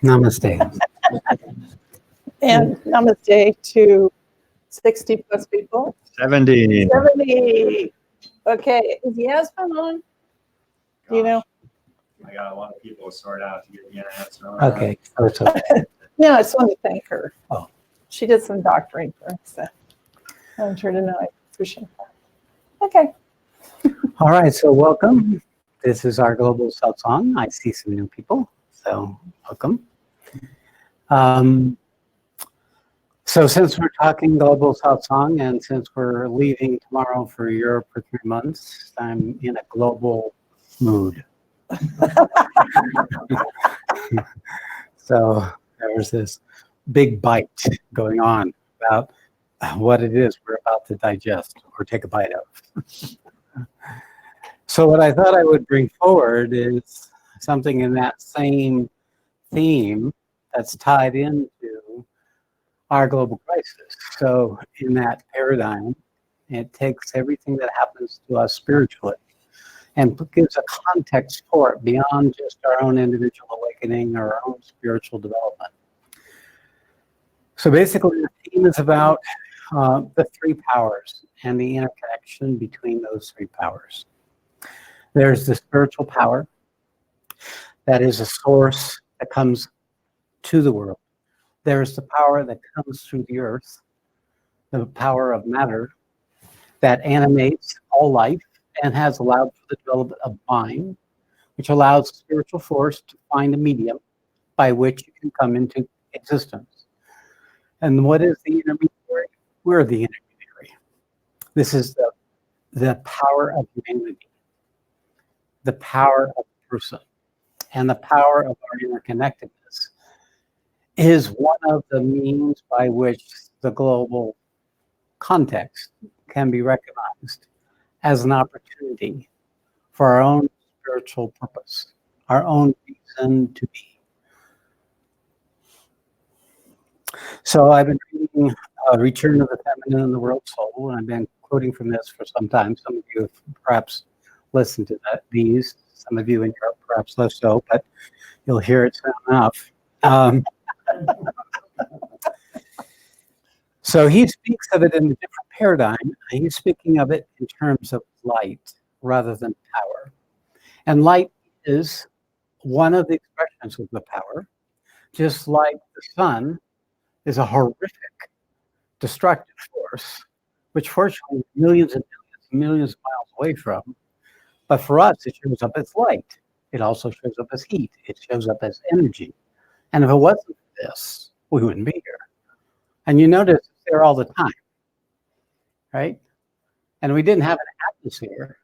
Namaste. And namaste to 60 plus people. 70. 70. Okay. Is Yasmin on? Do you know? I got a lot of people to sort out to get the internet. So Okay. So it's okay. No, I just wanted to thank her. Oh. She did some doctoring for us. So I want her to know I appreciate that. Okay. All right. So welcome. This is our global Satsang. I see some new people. So welcome. So since we're talking global Satsang and since we're leaving tomorrow for Europe for 3 months, I'm in a global mood. So there's this big bite going on about what it is we're about to digest or take a bite of. So what I thought I would bring forward is something in that same theme that's tied into our global crisis. So in that paradigm, it takes everything that happens to us spiritually and gives a context for it beyond just our own individual awakening or our own spiritual development. So basically the theme is about the three powers and the interconnection between those three powers. There's the spiritual power that is a source that comes to the world. There's the power that comes through the earth, the power of matter that animates all life and has allowed for the development of mind, which allows spiritual force to find a medium by which it can come into existence. And what is the intermediary? We're the intermediary. This is the power of humanity, the power of the person, and the power of our interconnectedness is one of the means by which the global context can be recognized as an opportunity for our own spiritual purpose, our own reason to be. So I've been reading Return of the Feminine and the World Soul, and I've been quoting from this for some time. Some of you have perhaps listened to these, some of you in Europe perhaps less so, but you'll hear it soon enough. So he speaks of it in a different paradigm. He's speaking of it in terms of light rather than power. And light is one of the expressions of the power, just like the sun is a horrific, destructive force, which fortunately millions and millions of miles away from. But for us, it shows up as light. It also shows up as heat. It shows up as energy. And if it wasn't for this, we wouldn't be here. And you notice it's there all the time, right? And we didn't have an atmosphere,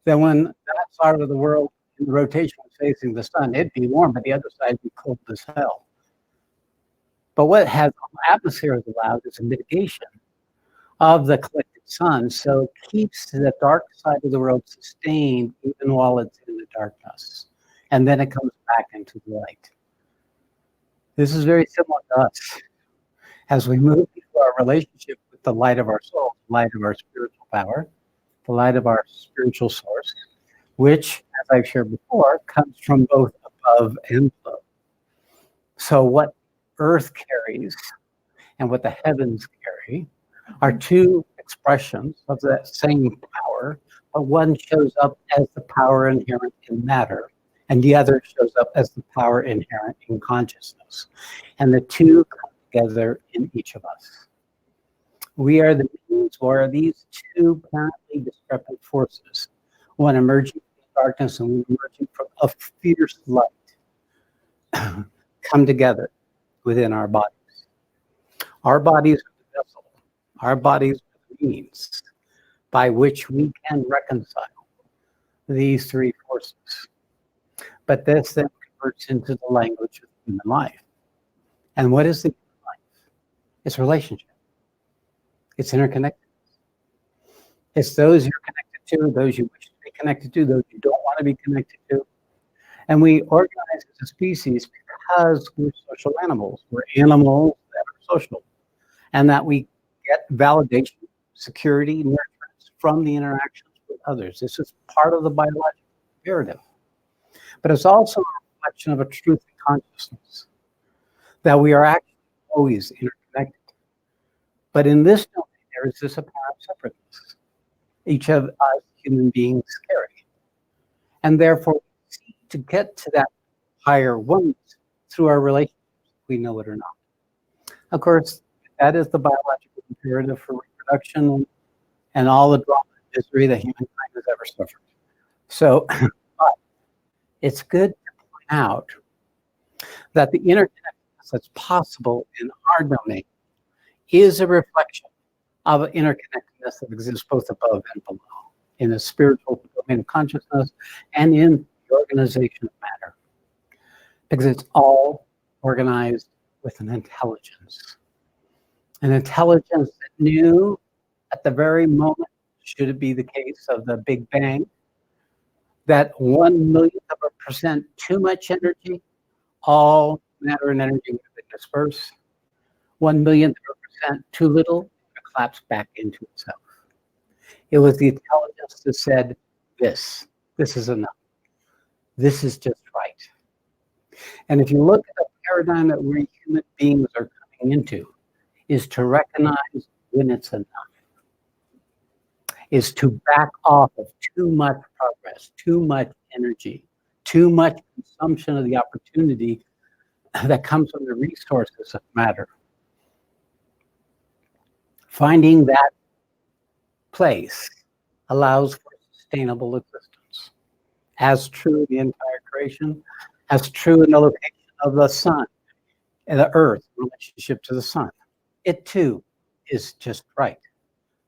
then when that side of the world in the rotation was facing the sun, it'd be warm, but the other side would be cold as hell. But what has atmosphere has allowed is a mitigation of the collective sun, so it keeps the dark side of the world sustained even while it's in the darkness. And then it comes back into the light. This is very similar to us. As we move into our relationship with the light of our soul, the light of our spiritual power, the light of our spiritual source, which, as I've shared before, comes from both above and below. So what earth carries and what the heavens carry are two expressions of that same power, but one shows up as the power inherent in matter, and the other shows up as the power inherent in consciousness. And the two come together in each of us. We are the means where these two apparently discrepant forces, one emerging from darkness and one emerging from a fierce light, come together within our bodies. Our bodies are the vessel. Our bodies are the means by which we can reconcile these three forces. But this then converts into the language of human life. And what is the human life? It's relationship. It's interconnected. It's those you're connected to, those you wish to be connected to, those you don't want to be connected to. And we organize as a species because we're social animals. We're animals that are social. And that we get validation, security, nurturance from the interactions with others. This is part of the biological imperative. But it's also a reflection of a truth of consciousness. that we are actually always interconnected. But in this domain, there is this apparent separateness. Each of us human beings carry. And therefore, we seek to get to that higher oneness through our relationships, we know it or not. Of course, that is the biological imperative for reproduction and all the drama and misery that humankind has ever suffered. So, but it's good to point out that the interconnectedness that's possible in our domain is a reflection of an interconnectedness that exists both above and below, in the spiritual domain of consciousness and in the organization of matter. Because it's all organized with an intelligence. An intelligence that knew at the very moment, should it be the case of the Big Bang, that 1/1,000,000% too much energy, all matter and energy would have been dispersed. 1/1,000,000% too little, it collapsed back into itself. It was the intelligence that said, this is enough. This is just right. And if you look at the paradigm that we human beings are coming into, is to recognize when it's enough, is to back off of too much progress, too much energy, too much consumption of the opportunity that comes from the resources of matter. Finding that place allows for sustainable existence, as true in the entire creation, as true in the location of the sun and the earth in relationship to the sun. It too is just right.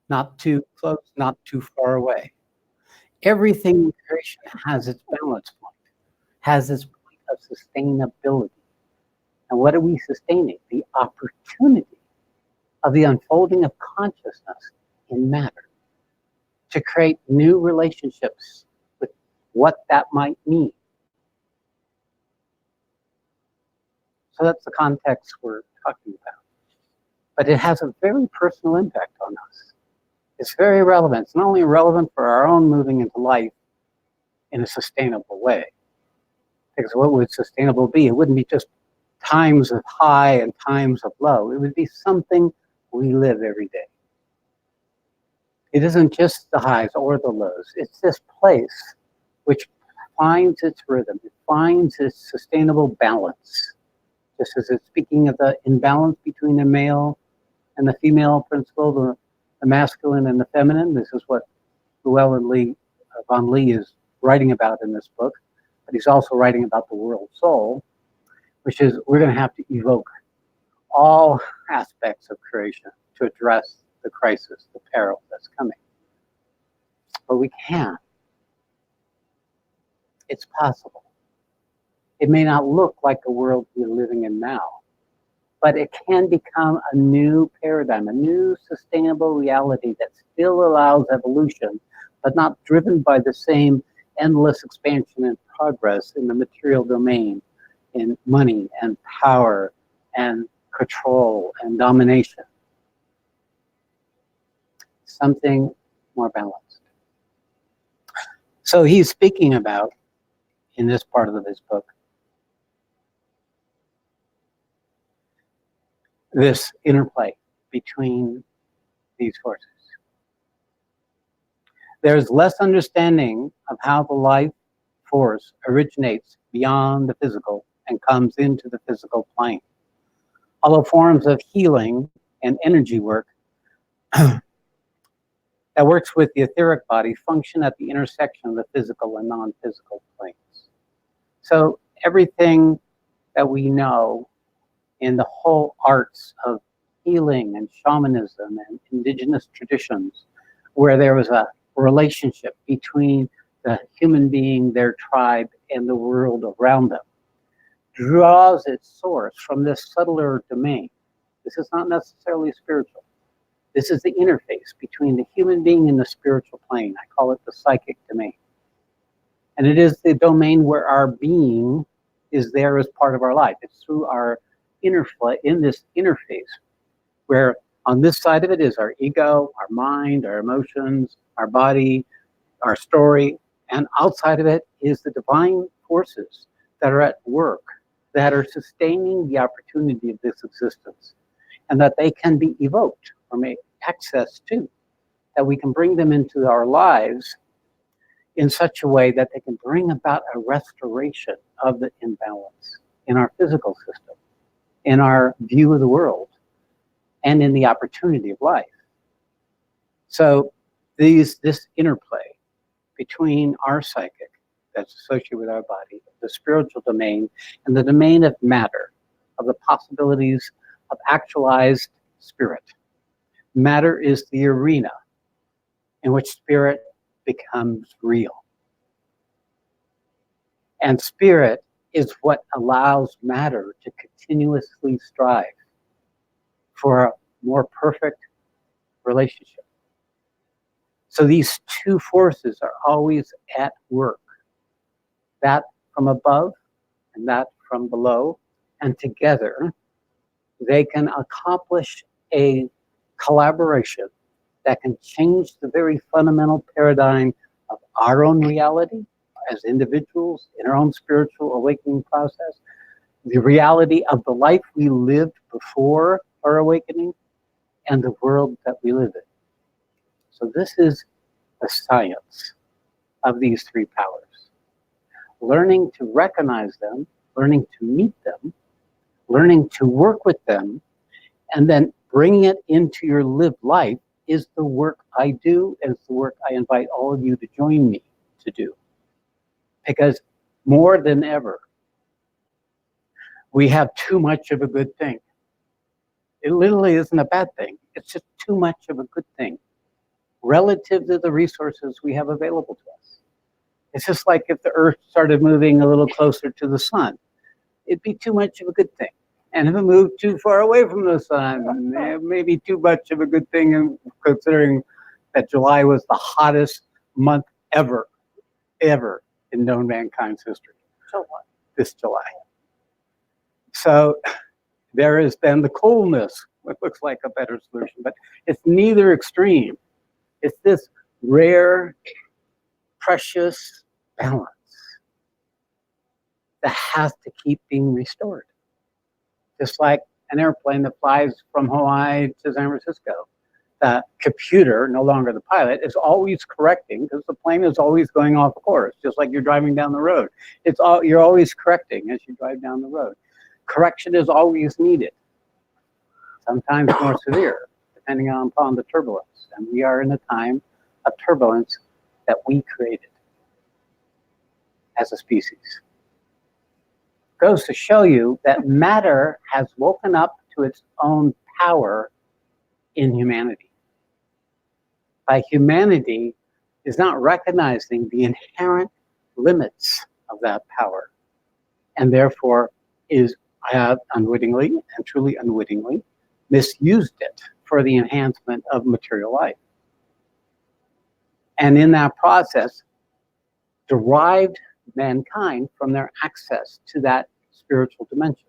Not too close, not too far away. Everything in creation has its balance point, has its point of sustainability. And what are we sustaining? The opportunity of the unfolding of consciousness in matter to create new relationships with what that might mean. So that's the context we're talking about. But it has a very personal impact on us. It's very relevant. It's not only relevant for our own moving into life in a sustainable way. Because what would sustainable be? It wouldn't be just times of high and times of low. It would be something we live every day. It isn't just the highs or the lows. It's this place which finds its rhythm. It finds its sustainable balance. Just as it's speaking of the imbalance between the male and the female principle, the masculine and the feminine. This is what Llewellyn von Lee is writing about in this book. But he's also writing about the world soul, which is we're going to have to evoke all aspects of creation to address the crisis, the peril that's coming. But we can. It's possible. It may not look like the world we're living in now, but it can become a new paradigm, a new sustainable reality that still allows evolution, but not driven by the same endless expansion and progress in the material domain, in money and power and control and domination. Something more balanced. So he's speaking about, in this part of his book, this interplay between these forces. There's less understanding of how the life force originates beyond the physical and comes into the physical plane. Although forms of healing and energy work that works with the etheric body function at the intersection of the physical and non-physical planes. So everything that we know in the whole arts of healing and shamanism and indigenous traditions, where there was a relationship between the human being, their tribe, and the world around them, draws its source from this subtler domain. This is not necessarily spiritual. This is the interface between the human being and the spiritual plane. I call it the psychic domain. And it is the domain where our being is there as part of our life. It's through our interplay in this interface where on this side of it is our ego, our mind, our emotions, our body, our story, and outside of it is the divine forces that are at work that are sustaining the opportunity of this existence, and that they can be evoked or made access to, that we can bring them into our lives in such a way that they can bring about a restoration of the imbalance in our physical system, in our view of the world, and in the opportunity of life. So this interplay between our psychic that's associated with our body, the spiritual domain, and the domain of matter, of the possibilities of actualized spirit. Matter is the arena in which spirit becomes real. And spirit is what allows matter to continuously strive for a more perfect relationship. So these two forces are always at work, that from above and that from below, and together they can accomplish a collaboration that can change the very fundamental paradigm of our own reality as individuals in our own spiritual awakening process, the reality of the life we lived before our awakening, and the world that we live in. So this is the science of these three powers. Learning to recognize them, learning to meet them, learning to work with them, and then bringing it into your lived life is the work I do, and it's the work I invite all of you to join me to do. Because more than ever, we have too much of a good thing. It literally isn't a bad thing. It's just too much of a good thing relative to the resources we have available to us. It's just like if the Earth started moving a little closer to the sun, it'd be too much of a good thing. And if it moved too far away from the sun, it may be too much of a good thing, considering that July was the hottest month ever in known mankind's history. This July. So there is then the coolness, what looks like a better solution, but it's neither extreme. It's this rare, precious balance that has to keep being restored. Just like an airplane that flies from Hawaii to San Francisco. The computer, no longer the pilot, is always correcting because the plane is always going off course, just like you're driving down the road. You're always correcting as you drive down the road. Correction is always needed, sometimes more severe, depending upon the turbulence. And we are in a time of turbulence that we created as a species. Goes to show you that matter has woken up to its own power in humanity. By humanity is not recognizing the inherent limits of that power, and therefore have unwittingly and truly unwittingly misused it for the enhancement of material life. And in that process, derived mankind from their access to that spiritual dimension.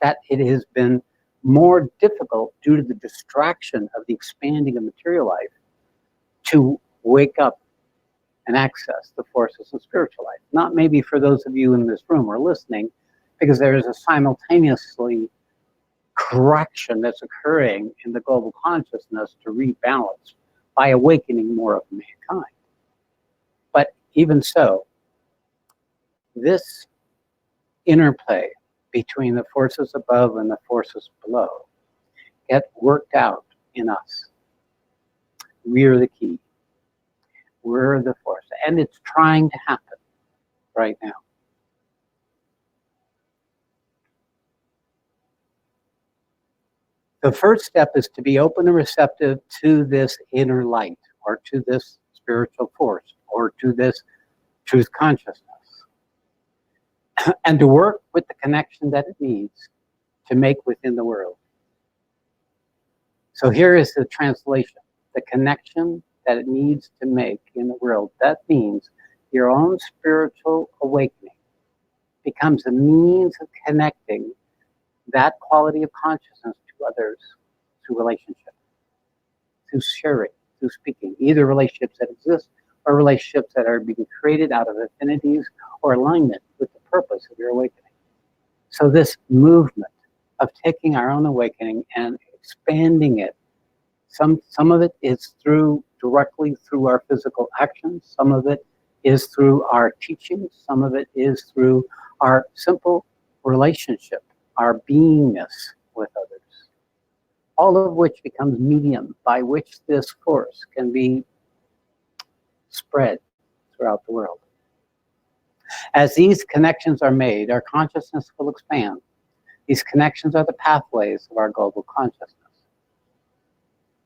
That it has been more difficult due to the distraction of the expanding of material life to wake up and access the forces of spiritual life. Not maybe for those of you in this room or listening, because there is a simultaneously correction that's occurring in the global consciousness to rebalance by awakening more of mankind. But even so, this interplay between the forces above and the forces below get worked out in us. We're the key. We're the force. And it's trying to happen right now. The first step is to be open and receptive to this inner light, or to this spiritual force, or to this truth consciousness, and to work with the connection that it needs to make within the world. So here is the translation. The connection that it needs to make in the world. That means your own spiritual awakening becomes a means of connecting that quality of consciousness to others through relationship, through sharing, through speaking, either relationships that exist or relationships that are being created out of affinities or alignment with the purpose of your awakening. So this movement of taking our own awakening and expanding it, some of it is directly through our physical actions, some of it is through our teachings, some of it is through our simple relationship, our beingness with others, all of which becomes medium by which this force can be spread throughout the world. As these connections are made, our consciousness will expand. These connections are the pathways of our global consciousness.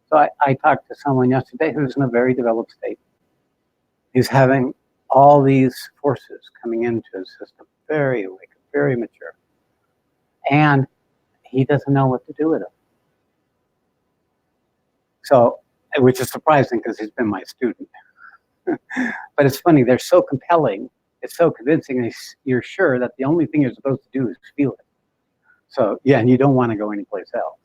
So I talked to someone yesterday who's in a very developed state. He's having all these forces coming into his system, very awake, very mature. And he doesn't know what to do with them. So, which is surprising because he's been my student. But it's funny, they're so compelling, it's so convincing, and you're sure that the only thing you're supposed to do is feel it. So, yeah, and you don't want to go anyplace else.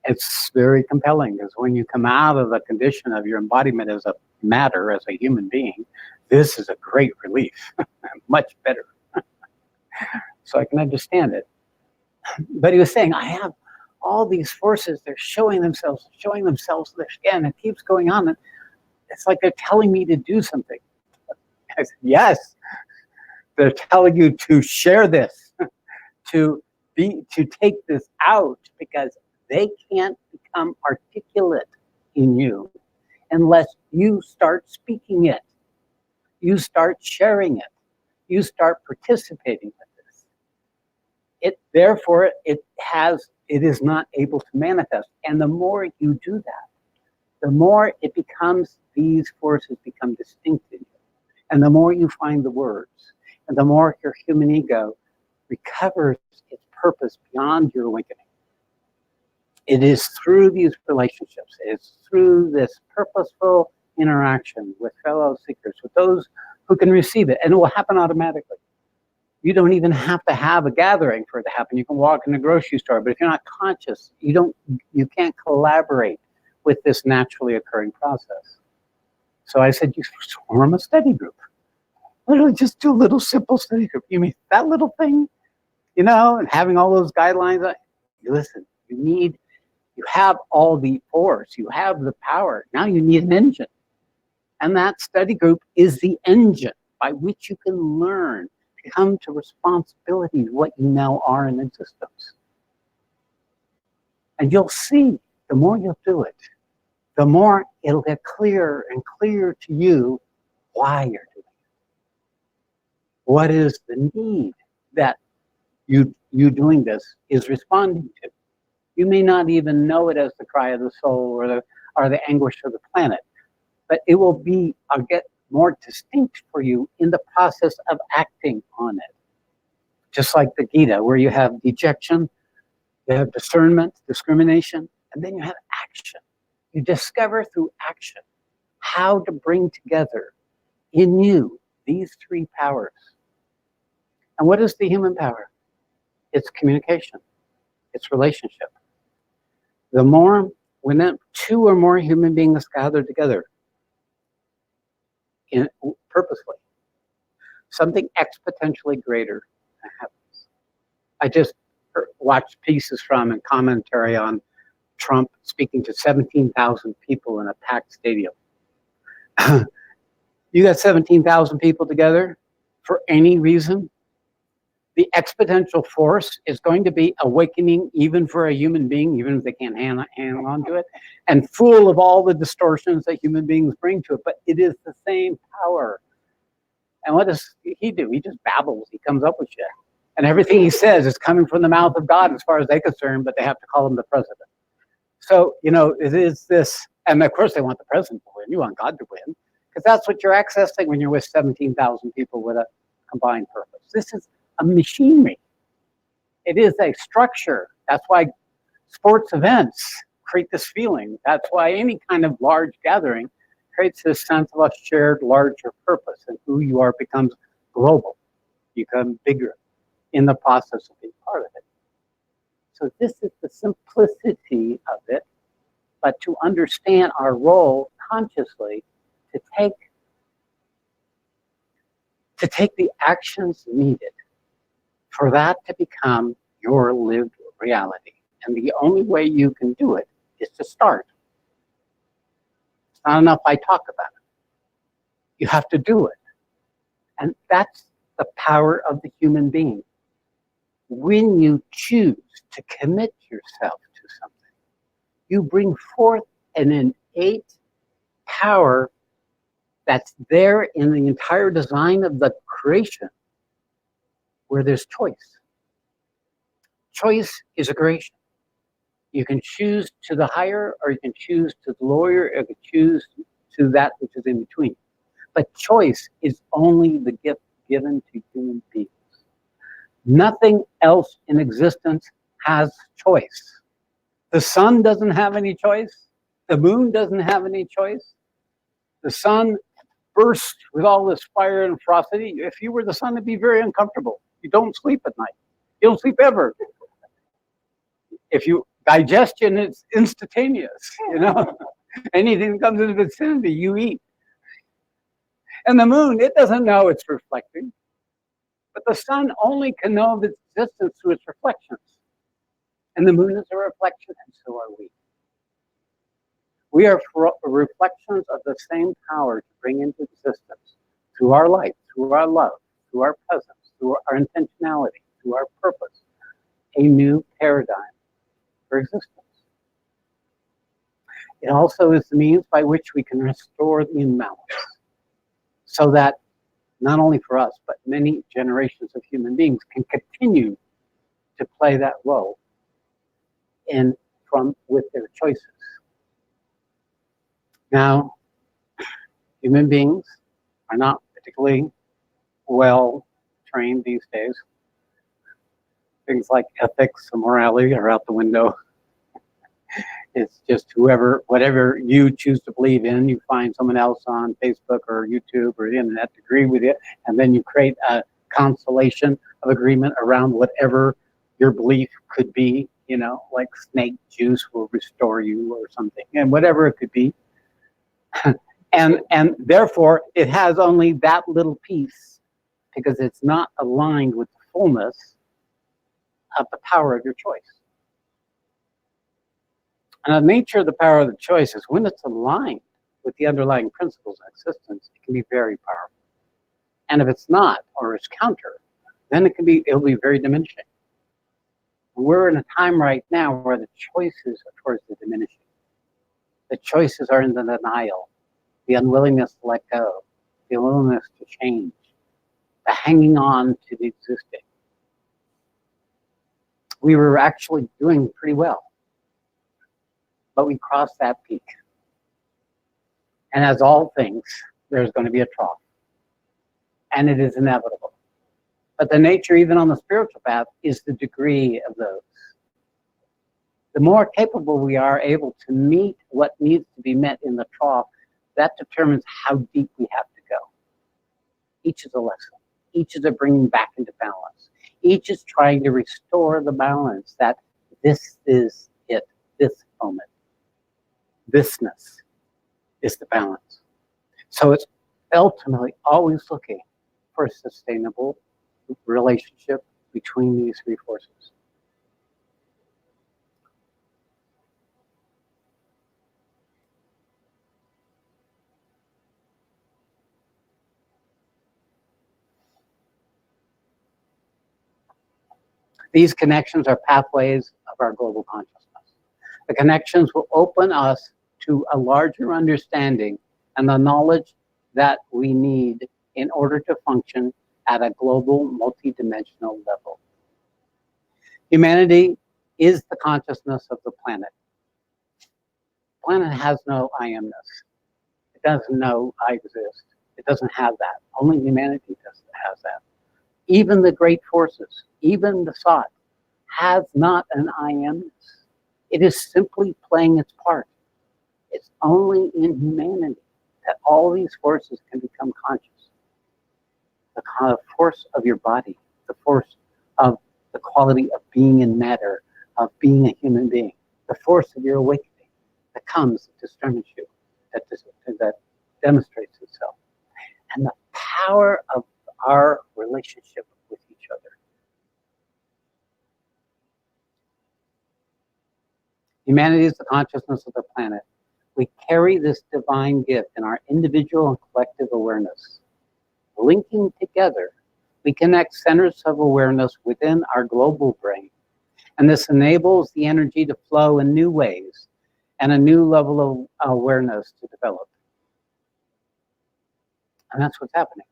It's very compelling because when you come out of the condition of your embodiment as a matter, as a human being, this is a great relief, much better. So I can understand it. But he was saying, I have all these forces, they're showing themselves again. It keeps going on. And it's like they're telling me to do something. I said, yes, they're telling you to share this, to take this out, because they can't become articulate in you unless you start speaking it, you start sharing it, you start participating with this. Therefore, it is not able to manifest. And the more you do that, the more these forces become distinct in you. And the more you find the words, and the more your human ego recovers its purpose beyond your awakening. It is through these relationships, it's through this purposeful interaction with fellow seekers, with those who can receive it, and it will happen automatically. You don't even have to have a gathering for it to happen. You can walk in the grocery store, but if you're not conscious, you can't collaborate with this naturally occurring process. So I said, you form a study group. Literally just do a little simple study group. You mean that little thing? And having all those guidelines. Listen, you have all the force, you have the power. Now you need an engine. And that study group is the engine by which you can learn, come to responsibility, what you now are in existence. And you'll see, the more you'll do it, the more it'll get clearer and clearer to you why you're doing it. What is the need that you doing this is responding to? You may not even know it as the cry of the soul or the anguish of the planet, but it will get more distinct for you in the process of acting on it. Just like the Gita, where you have dejection, you have discernment, discrimination, and then you have action. You discover through action how to bring together in you these three powers. And what is the human power? It's communication. It's relationship. When two or more human beings gather together purposely, something exponentially greater happens. I just watched pieces from and commentary on Trump speaking to 17,000 people in a packed stadium. You got 17,000 people together for any reason, the exponential force is going to be awakening even for a human being, even if they can't hang on to it, and full of all the distortions that human beings bring to it. But it is the same power. And what does he do? He just babbles. He comes up with shit. And everything he says is coming from the mouth of God as far as they're concerned, but they have to call him the president. So, it is this, and of course they want the president to win. You want God to win, because that's what you're accessing when you're with 17,000 people with a combined purpose. This is a machinery. It is a structure. That's why sports events create this feeling. That's why any kind of large gathering creates this sense of a shared larger purpose, and who you are becomes global. You become bigger in the process of being part of it. So this is the simplicity of it, but to understand our role consciously, to take the actions needed for that to become your lived reality. And the only way you can do it is to start. It's not enough I talk about it. You have to do it. And that's the power of the human being. When you choose to commit yourself to something, you bring forth an innate power that's there in the entire design of the creation, where there's choice. Choice is a creation. You can choose to the higher, or you can choose to the lower, or you can choose to that which is in between. But choice is only the gift given to human beings. Nothing else in existence has choice. The sun doesn't have any choice. The moon doesn't have any choice. The sun bursts with all this fire and ferocity. If you were the sun, it'd be very uncomfortable. You don't sleep at night. You don't sleep ever. If you digestion, it's instantaneous. Anything that comes in the vicinity, you eat. And the moon, it doesn't know it's reflecting. But the sun only can know of its existence through its reflections. And the moon is a reflection, and so are we. We are reflections of the same power to bring into existence through our light, through our love, through our presence, through our intentionality, through our purpose, a new paradigm for existence. It also is the means by which we can restore the imbalance, so that not only for us, but many generations of human beings can continue to play that role with their choices. Now, human beings are not particularly well trained these days. Things like ethics and morality are out the window. It's just whatever you choose to believe in, you find someone else on Facebook or YouTube or the internet to agree with it, and then you create a constellation of agreement around whatever your belief could be, like snake juice will restore you or something, and whatever it could be. And therefore, it has only that little piece because it's not aligned with the fullness of the power of your choice. And the nature of the power of the choice is when it's aligned with the underlying principles of existence, it can be very powerful. And if it's not, or it's counter, then it'll be very diminishing. We're in a time right now where the choices are towards the diminishing. The choices are in the denial, the unwillingness to let go, the unwillingness to change, the hanging on to the existing. We were actually doing pretty well, but we crossed that peak. And as all things, there's going to be a trough. And it is inevitable. But the nature, even on the spiritual path, is the degree of those. The more capable we are able to meet what needs to be met in the trough, that determines how deep we have to go. Each is a lesson. Each is a bringing back into balance. Each is trying to restore the balance that this is it, this moment. Thisness is the balance. So it's ultimately always looking for a sustainable relationship between these three forces. These connections are pathways of our global consciousness. The connections will open us to a larger understanding and the knowledge that we need in order to function at a global, multidimensional level. Humanity is the consciousness of the planet. The planet has no I amness. It doesn't know I exist. It doesn't have that. Only humanity has that. Even the great forces, even the Sat, has not an I amness. It is simply playing its part. It's only in humanity that all these forces can become conscious. The force of your body, the force of the quality of being in matter, of being a human being, the force of your awakening that comes, that determines you, that demonstrates itself. And the power of our relationship with each other Humanity is the consciousness of the planet. We carry this divine gift in our individual and collective awareness. Linking together, we connect centers of awareness within our global brain, and this enables the energy to flow in new ways and a new level of awareness to develop. And that's what's happening.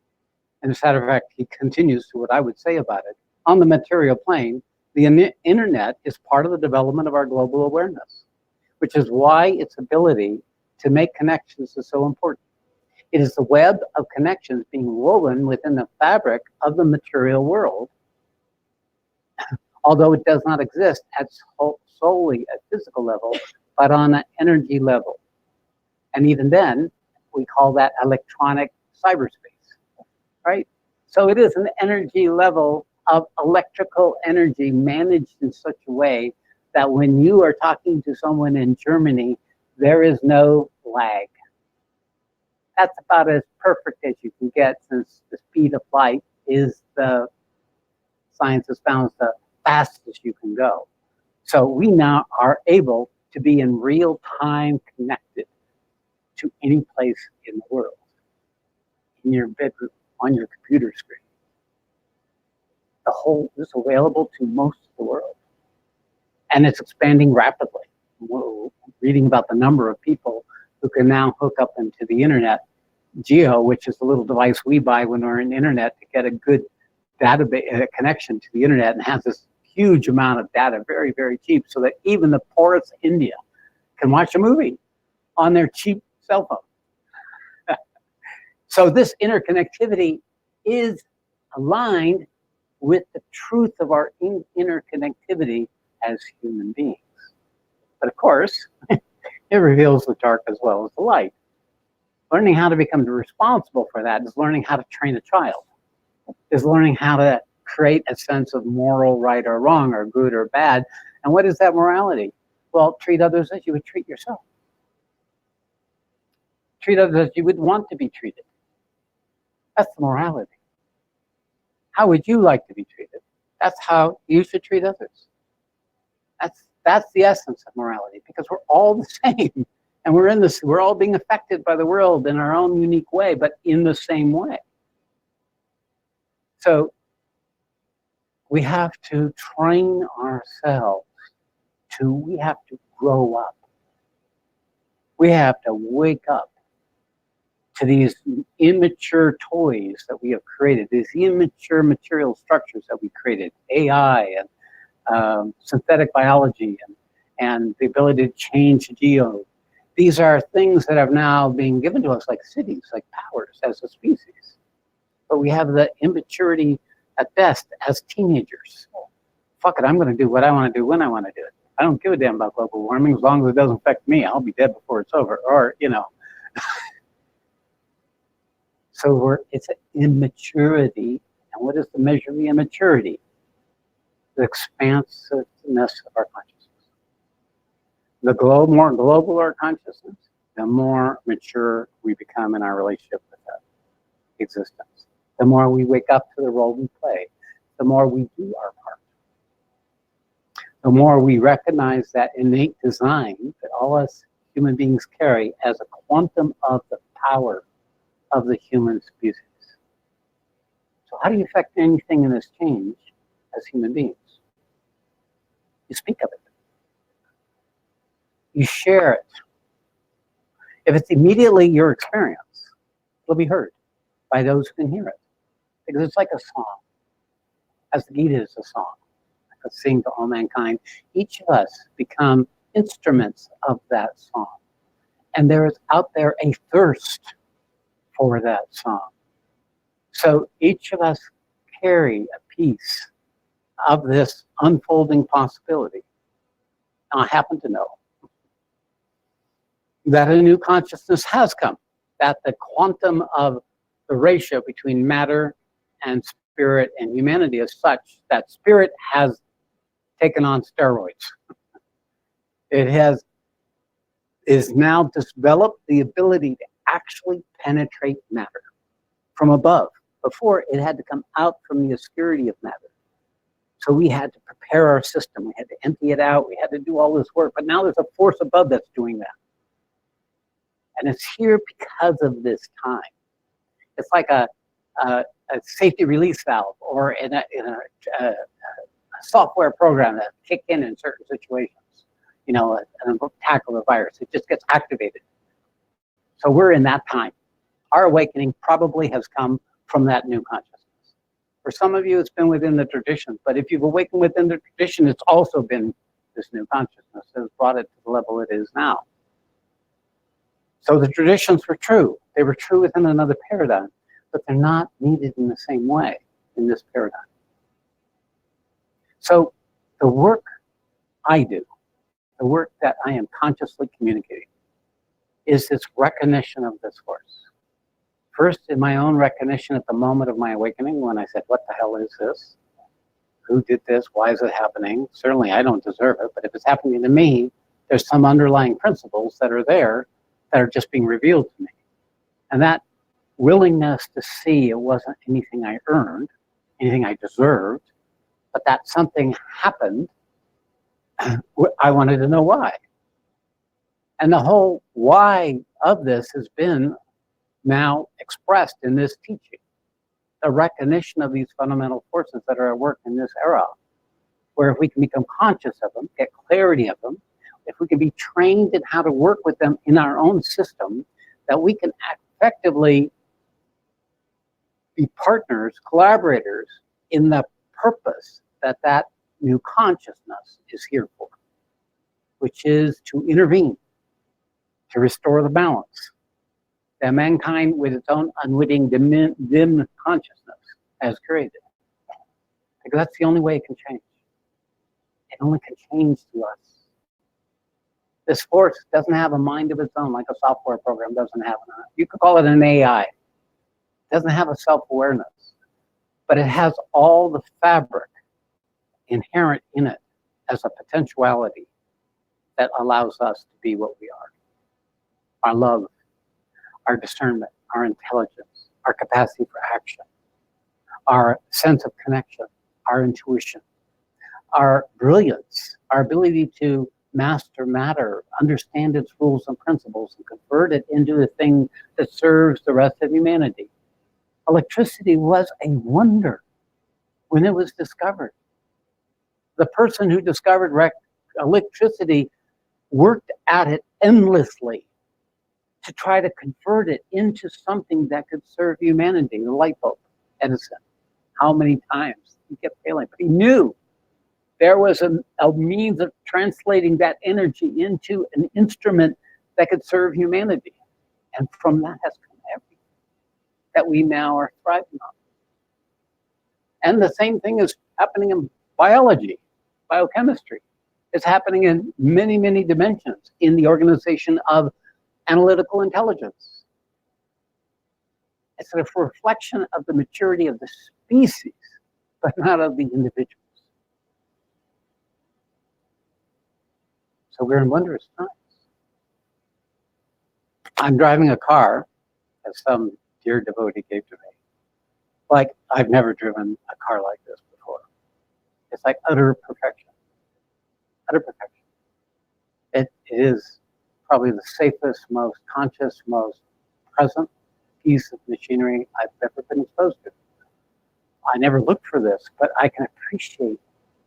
And as a matter of fact, he continues to what I would say about it. On the material plane, the internet is part of the development of our global awareness, which is why its ability to make connections is so important. It is the web of connections being woven within the fabric of the material world, although it does not exist at solely a physical level, but on an energy level. And even then, we call that electronic cyberspace, right? So it is an energy level of electrical energy managed in such a way that when you are talking to someone in Germany, there is no lag. That's about as perfect as you can get, since the speed of light is the science has found the fastest you can go. So we now are able to be in real time connected to any place in the world, in your bedroom, on your computer screen. The whole is available to most of the world, and it's expanding rapidly. We're reading about the number of people who can now hook up into the internet. Geo, which is the little device we buy when we're in the internet to get a good database connection to the internet, and has this huge amount of data, very, very cheap, so that even the poorest India can watch a movie on their cheap cell phone. So this interconnectivity is aligned with the truth of our interconnectivity as human beings. But of course, it reveals the dark as well as the light. Learning how to become responsible for that is learning how to train a child, is learning how to create a sense of moral right or wrong, or good or bad. And what is that morality? Well, treat others as you would treat yourself. Treat others as you would want to be treated. That's the morality. How would you like to be treated? That's how you should treat others. That's the essence of morality, because we're all the same. And we're all being affected by the world in our own unique way, but in the same way. So we have to train ourselves we have to grow up. We have to wake up to these immature toys that we have created, these immature material structures that we created, AI and synthetic biology and the ability to change geo. These are things that are now being given to us like cities, like powers as a species. But we have the immaturity at best as teenagers. Fuck it, I'm going to do what I want to do when I want to do it. I don't give a damn about global warming as long as it doesn't affect me. I'll be dead before it's over, or, you know. So it's an immaturity. And what is the measure of the immaturity? The expansiveness of our consciousness. The more global our consciousness, the more mature we become in our relationship with that existence. The more we wake up to the role we play, the more we do our part. The more we recognize that innate design that all us human beings carry as a quantum of the power of the human species. So how do you affect anything in this change as human beings? You speak of it. You share it. If it's immediately your experience, it'll be heard by those who can hear it. Because it's like a song. As the Gita is a song, like a sing to all mankind. Each of us become instruments of that song. And there is out there a thirst for that song. So each of us carry a piece of this unfolding possibility. Now, I happen to know that a new consciousness has come, that the quantum of the ratio between matter and spirit and humanity is such that spirit has taken on steroids. It is now developed the ability to actually penetrate matter from above. Before, it had to come out from the obscurity of matter. So we had to prepare our system. We had to empty it out. We had to do all this work. But now there's a force above that's doing that. And it's here because of this time. It's like a safety release valve or in a software program that kick in certain situations. You know, and tackle the virus. It just gets activated. So we're in that time. Our awakening probably has come from that new consciousness. For some of you, it's been within the tradition, but if you've awakened within the tradition, it's also been this new consciousness that has brought it to the level it is now. So the traditions were true. They were true within another paradigm, but they're not needed in the same way in this paradigm. So the work I do, the work that I am consciously communicating, is this recognition of this force. First, in my own recognition at the moment of my awakening, when I said, what the hell is this? Who did this? Why is it happening? Certainly I don't deserve it, but if it's happening to me, there's some underlying principles that are there that are just being revealed to me. And that willingness to see it wasn't anything I earned, anything I deserved, but that something happened, I wanted to know why. And the whole why of this has been now expressed in this teaching. The recognition of these fundamental forces that are at work in this era, where if we can become conscious of them, get clarity of them, if we can be trained in how to work with them in our own system, that we can effectively be partners, collaborators in the purpose that that new consciousness is here for, which is to intervene, to restore the balance that mankind with its own unwitting dim consciousness has created. Because that's the only way it can change. It only can change to us. This force doesn't have a mind of its own like a software program doesn't have. You could call it an AI. It doesn't have a self-awareness. But it has all the fabric inherent in it as a potentiality that allows us to be what we are. Our love, our discernment, our intelligence, our capacity for action, our sense of connection, our intuition, our brilliance, our ability to master matter, understand its rules and principles, and convert it into a thing that serves the rest of humanity. Electricity was a wonder when it was discovered. The person who discovered electricity worked at it endlessly to try to convert it into something that could serve humanity. The light bulb, Edison. How many times? He kept failing, but he knew there was a means of translating that energy into an instrument that could serve humanity. And from that has come everything that we now are thriving on. And the same thing is happening in biology, biochemistry. It's happening in many, many dimensions in the organization of analytical intelligence. It's a reflection of the maturity of the species, but not of the individuals. So we're in wondrous times. I'm driving a car, as some dear devotee gave to me, like I've never driven a car like this before. It's like utter perfection. Utter perfection. It is probably the safest, most conscious, most present piece of machinery I've ever been exposed to. I never looked for this, but I can appreciate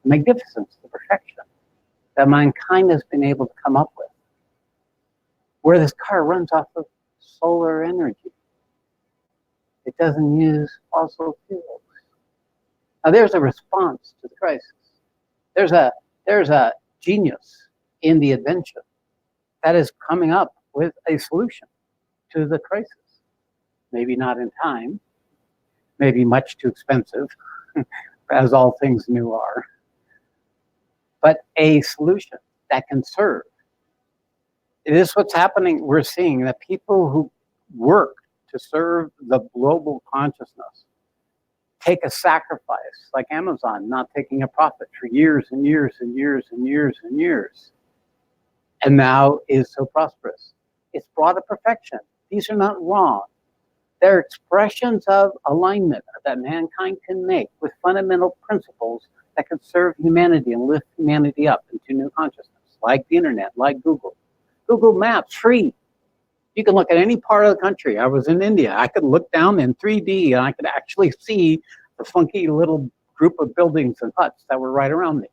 the magnificence, the perfection that mankind has been able to come up with. Where this car runs off of solar energy. It doesn't use fossil fuels. Now there's a response to the crisis. There's a genius in the invention that is coming up with a solution to the crisis. Maybe not in time, maybe much too expensive, as all things new are, but a solution that can serve. It is what's happening. We're seeing that people who work to serve the global consciousness take a sacrifice, like Amazon not taking a profit for years and years and years and years and years, and now is so prosperous. It's brought a perfection. These are not wrong. They're expressions of alignment that mankind can make with fundamental principles that could serve humanity and lift humanity up into new consciousness, like the internet, like Google. Google Maps, free. You can look at any part of the country. I was in India. I could look down in 3D and I could actually see the funky little group of buildings and huts that were right around me.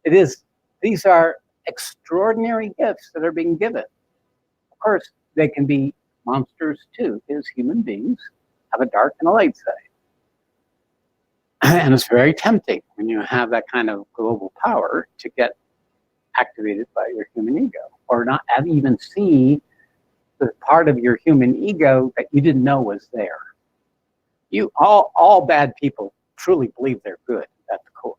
These are extraordinary gifts that are being given. Of course, they can be monsters too, because human beings have a dark and a light side. And it's very tempting when you have that kind of global power to get activated by your human ego, or not even see the part of your human ego that you didn't know was there. All bad people truly believe they're good at the core.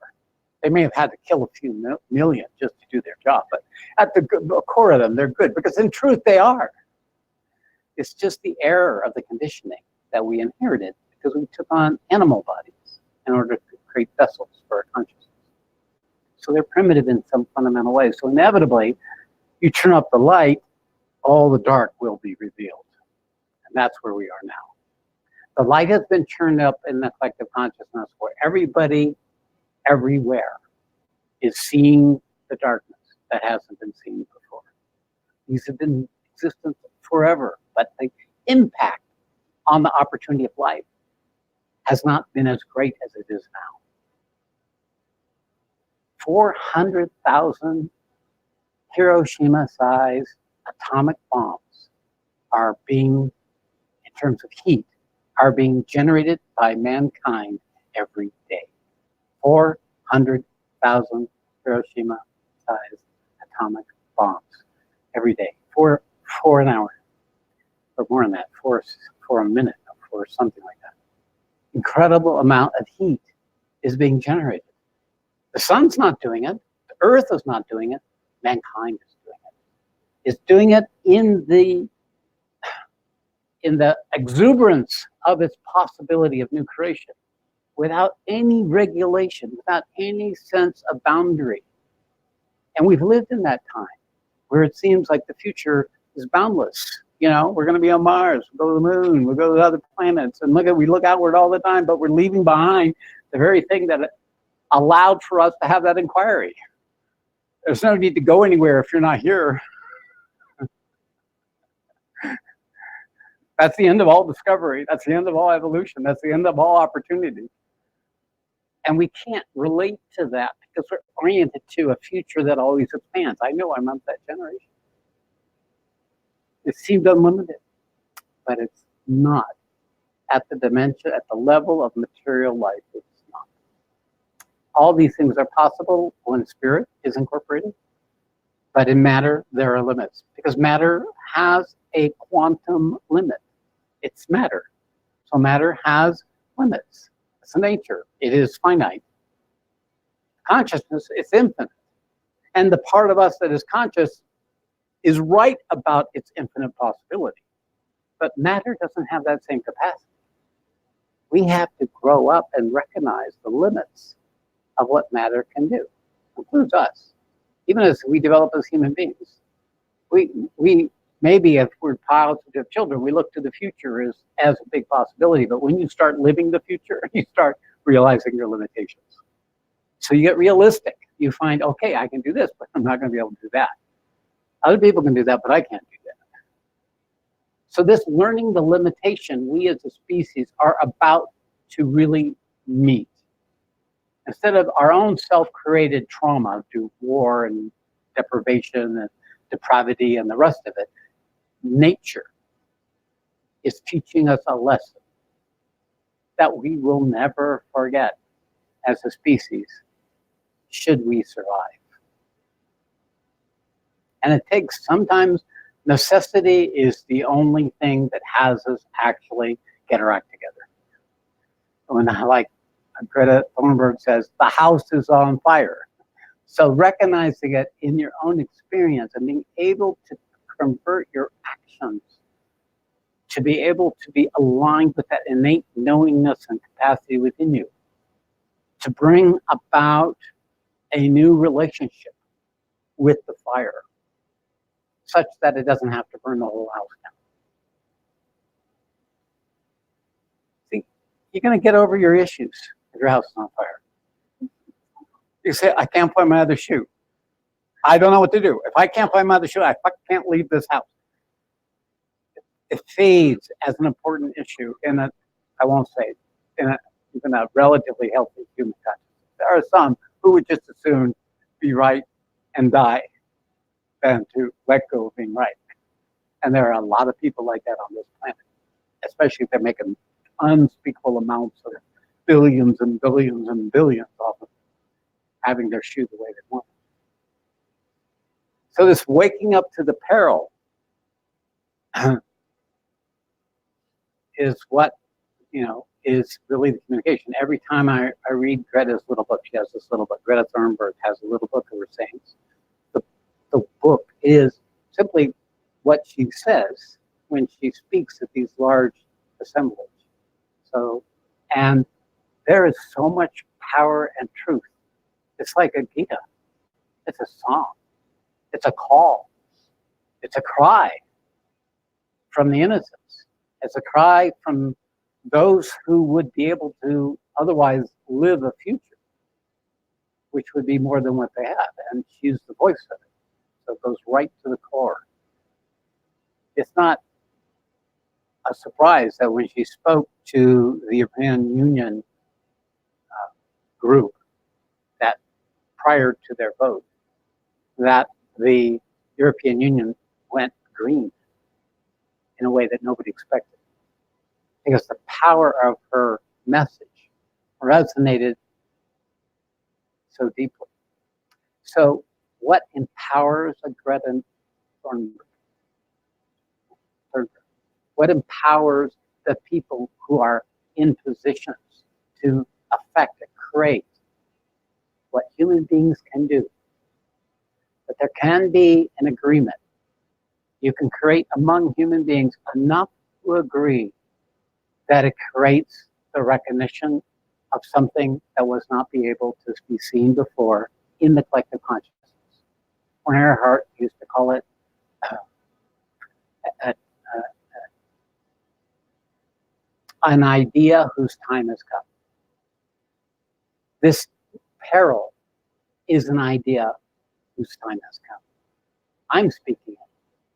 They may have had to kill a few million just to do their job, but at the core of them, they're good, because in truth they are. It's just the error of the conditioning that we inherited because we took on animal bodies in order to create vessels for our consciousness. So they're primitive in some fundamental way. So inevitably, you turn up the light, all the dark will be revealed. And that's where we are now. The light has been turned up in the collective consciousness where everybody, everywhere, is seeing the darkness that hasn't been seen before. These have been in existence forever, but the impact on the opportunity of life has not been as great as it is now. 400,000 Hiroshima-sized atomic bombs are being, in terms of heat, are being generated by mankind every day. 400,000 Hiroshima-sized atomic bombs every day, for an hour, or more than that, for a minute, or something like that. Incredible amount of heat is being generated. The sun's not doing it. The earth is not doing it. Mankind is doing it. It's doing it in the exuberance of its possibility of new creation, without any regulation, without any sense of boundary. And we've lived in that time where it seems like the future is boundless. You know, we're going to be on Mars, we'll go to the moon, we'll go to other planets, and we look outward all the time, but we're leaving behind the very thing that allowed for us to have that inquiry. There's no need to go anywhere if you're not here. That's the end of all discovery. That's the end of all evolution. That's the end of all opportunity. And we can't relate to that because we're oriented to a future that always expands. I know I'm of that generation. It seemed unlimited, but it's not. At the dimension, at the level of material life, it's not. All these things are possible when spirit is incorporated, but in matter, there are limits, because matter has a quantum limit. It's matter. So matter has limits. It's a nature. It is finite. Consciousness is infinite. And the part of us that is conscious is right about its infinite possibility. But matter doesn't have that same capacity. We have to grow up and recognize the limits of what matter can do. Includes us. Even as we develop as human beings. We maybe if we're positive children, we look to the future as a big possibility. But when you start living the future, you start realizing your limitations. So you get realistic. You find, okay, I can do this, but I'm not going to be able to do that. Other people can do that, but I can't do that. So this learning the limitation we as a species are about to really meet. Instead of our own self-created trauma through war and deprivation and depravity and the rest of it, nature is teaching us a lesson that we will never forget as a species, should we survive. And it takes, sometimes necessity is the only thing that has us actually get our act together. When like Greta Thunberg says, the house is on fire. So recognizing it in your own experience and being able to convert your actions to be able to be aligned with that innate knowingness and capacity within you, to bring about a new relationship with the fire, such that it doesn't have to burn the whole house down. See, you're going to get over your issues if your house is on fire. You say, I can't find my other shoe. I don't know what to do. If I can't find my other shoe, I can't leave this house. It fades as an important issue in a, I won't say, in a, even a relatively healthy human consciousness. There are some who would just as soon be right and die than to let go of being right. And there are a lot of people like that on this planet, especially if they're making unspeakable amounts of billions and billions and billions off of having their shoe the way they want. So this waking up to the peril is what, is really the communication. Every time I read Greta's little book, she has this little book. Greta Thunberg has a little book of her sayings. The book is simply what she says when she speaks at these large assemblies. So, and there is so much power and truth. It's like a Gita. It's a song. It's a call. It's a cry from the innocents. It's a cry from those who would be able to otherwise live a future, which would be more than what they have. And she's the voice of it. So it goes right to the core. It's not a surprise that when she spoke to the European Union group, that prior to their vote, that the European Union went green in a way that nobody expected. Because the power of her message resonated so deeply. So what empowers a Greta Thunberg? What empowers the people who are in positions to affect and create what human beings can do? But there can be an agreement. You can create among human beings enough to agree that it creates the recognition of something that was not be able to be seen before in the collective consciousness. Earhart used to call it an idea whose time has come. This peril is an idea whose time has come. I'm speaking it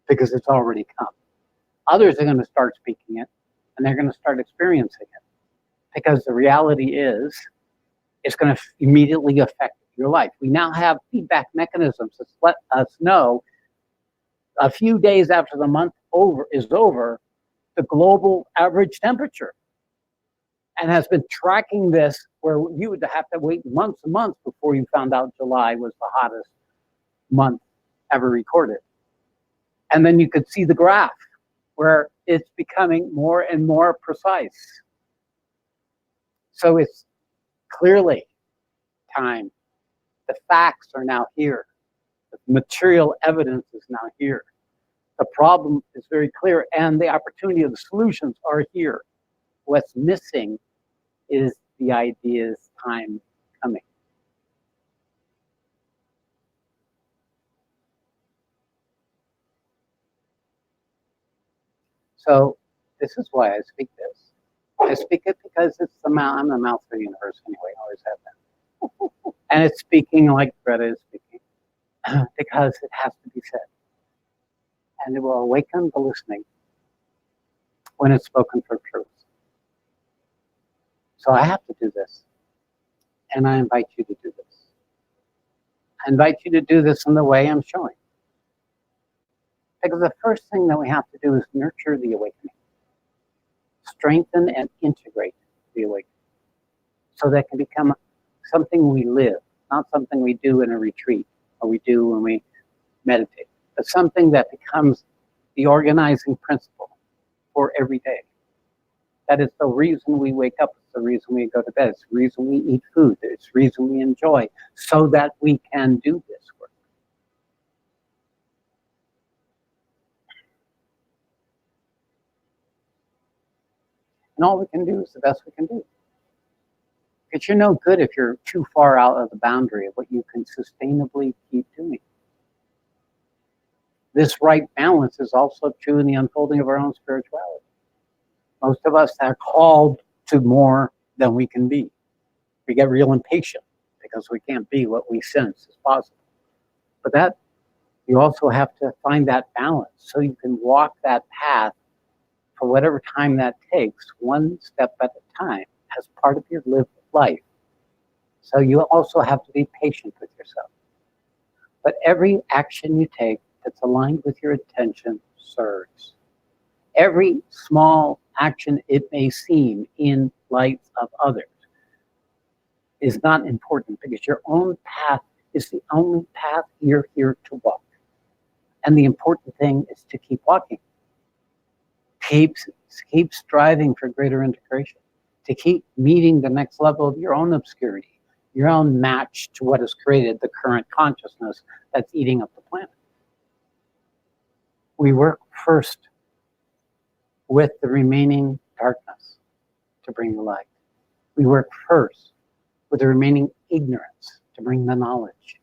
because it's already come. Others are going to start speaking it, and they're going to start experiencing it, because the reality is it's going to immediately affect your life. We now have feedback mechanisms that let us know a few days after the month is over, the global average temperature, and has been tracking this where you would have to wait months and months before you found out July was the hottest month ever recorded. And then you could see the graph where it's becoming more and more precise. So it's clearly time. The facts are now here. The material evidence is now here. The problem is very clear, and the opportunity of the solutions are here. What's missing is the idea's time coming. So this is why I speak this. I speak it because it's I'm the mouth of the universe anyway, always have been. And it's speaking like Greta is speaking, because it has to be said. And it will awaken the listening when it's spoken for truth. So I have to do this. And I invite you to do this. I invite you to do this in the way I'm showing. Because the first thing that we have to do is nurture the awakening. Strengthen and integrate the awakening. So that can become something we live, not something we do in a retreat or we do when we meditate, but something that becomes the organizing principle for every day. That is the reason we wake up. It's the reason we go to bed. It's the reason we eat food. It's the reason we enjoy, so that we can do this work. And all we can do is the best we can do. Because you're no good if you're too far out of the boundary of what you can sustainably keep doing. This right balance is also true in the unfolding of our own spirituality. Most of us are called to more than we can be. We get real impatient because we can't be what we sense is possible. But that, you also have to find that balance so you can walk that path for whatever time that takes, one step at a time, as part of your lived life. So you also have to be patient with yourself. But every action you take that's aligned with your intention serves. Every small action it may seem in light of others is not important, because your own path is the only path you're here to walk. And the important thing is to keep walking. Keep striving for greater integration, to keep meeting the next level of your own obscurity, your own match to what has created the current consciousness that's eating up the planet. We work first with the remaining darkness to bring the light. We work first with the remaining ignorance to bring the knowledge.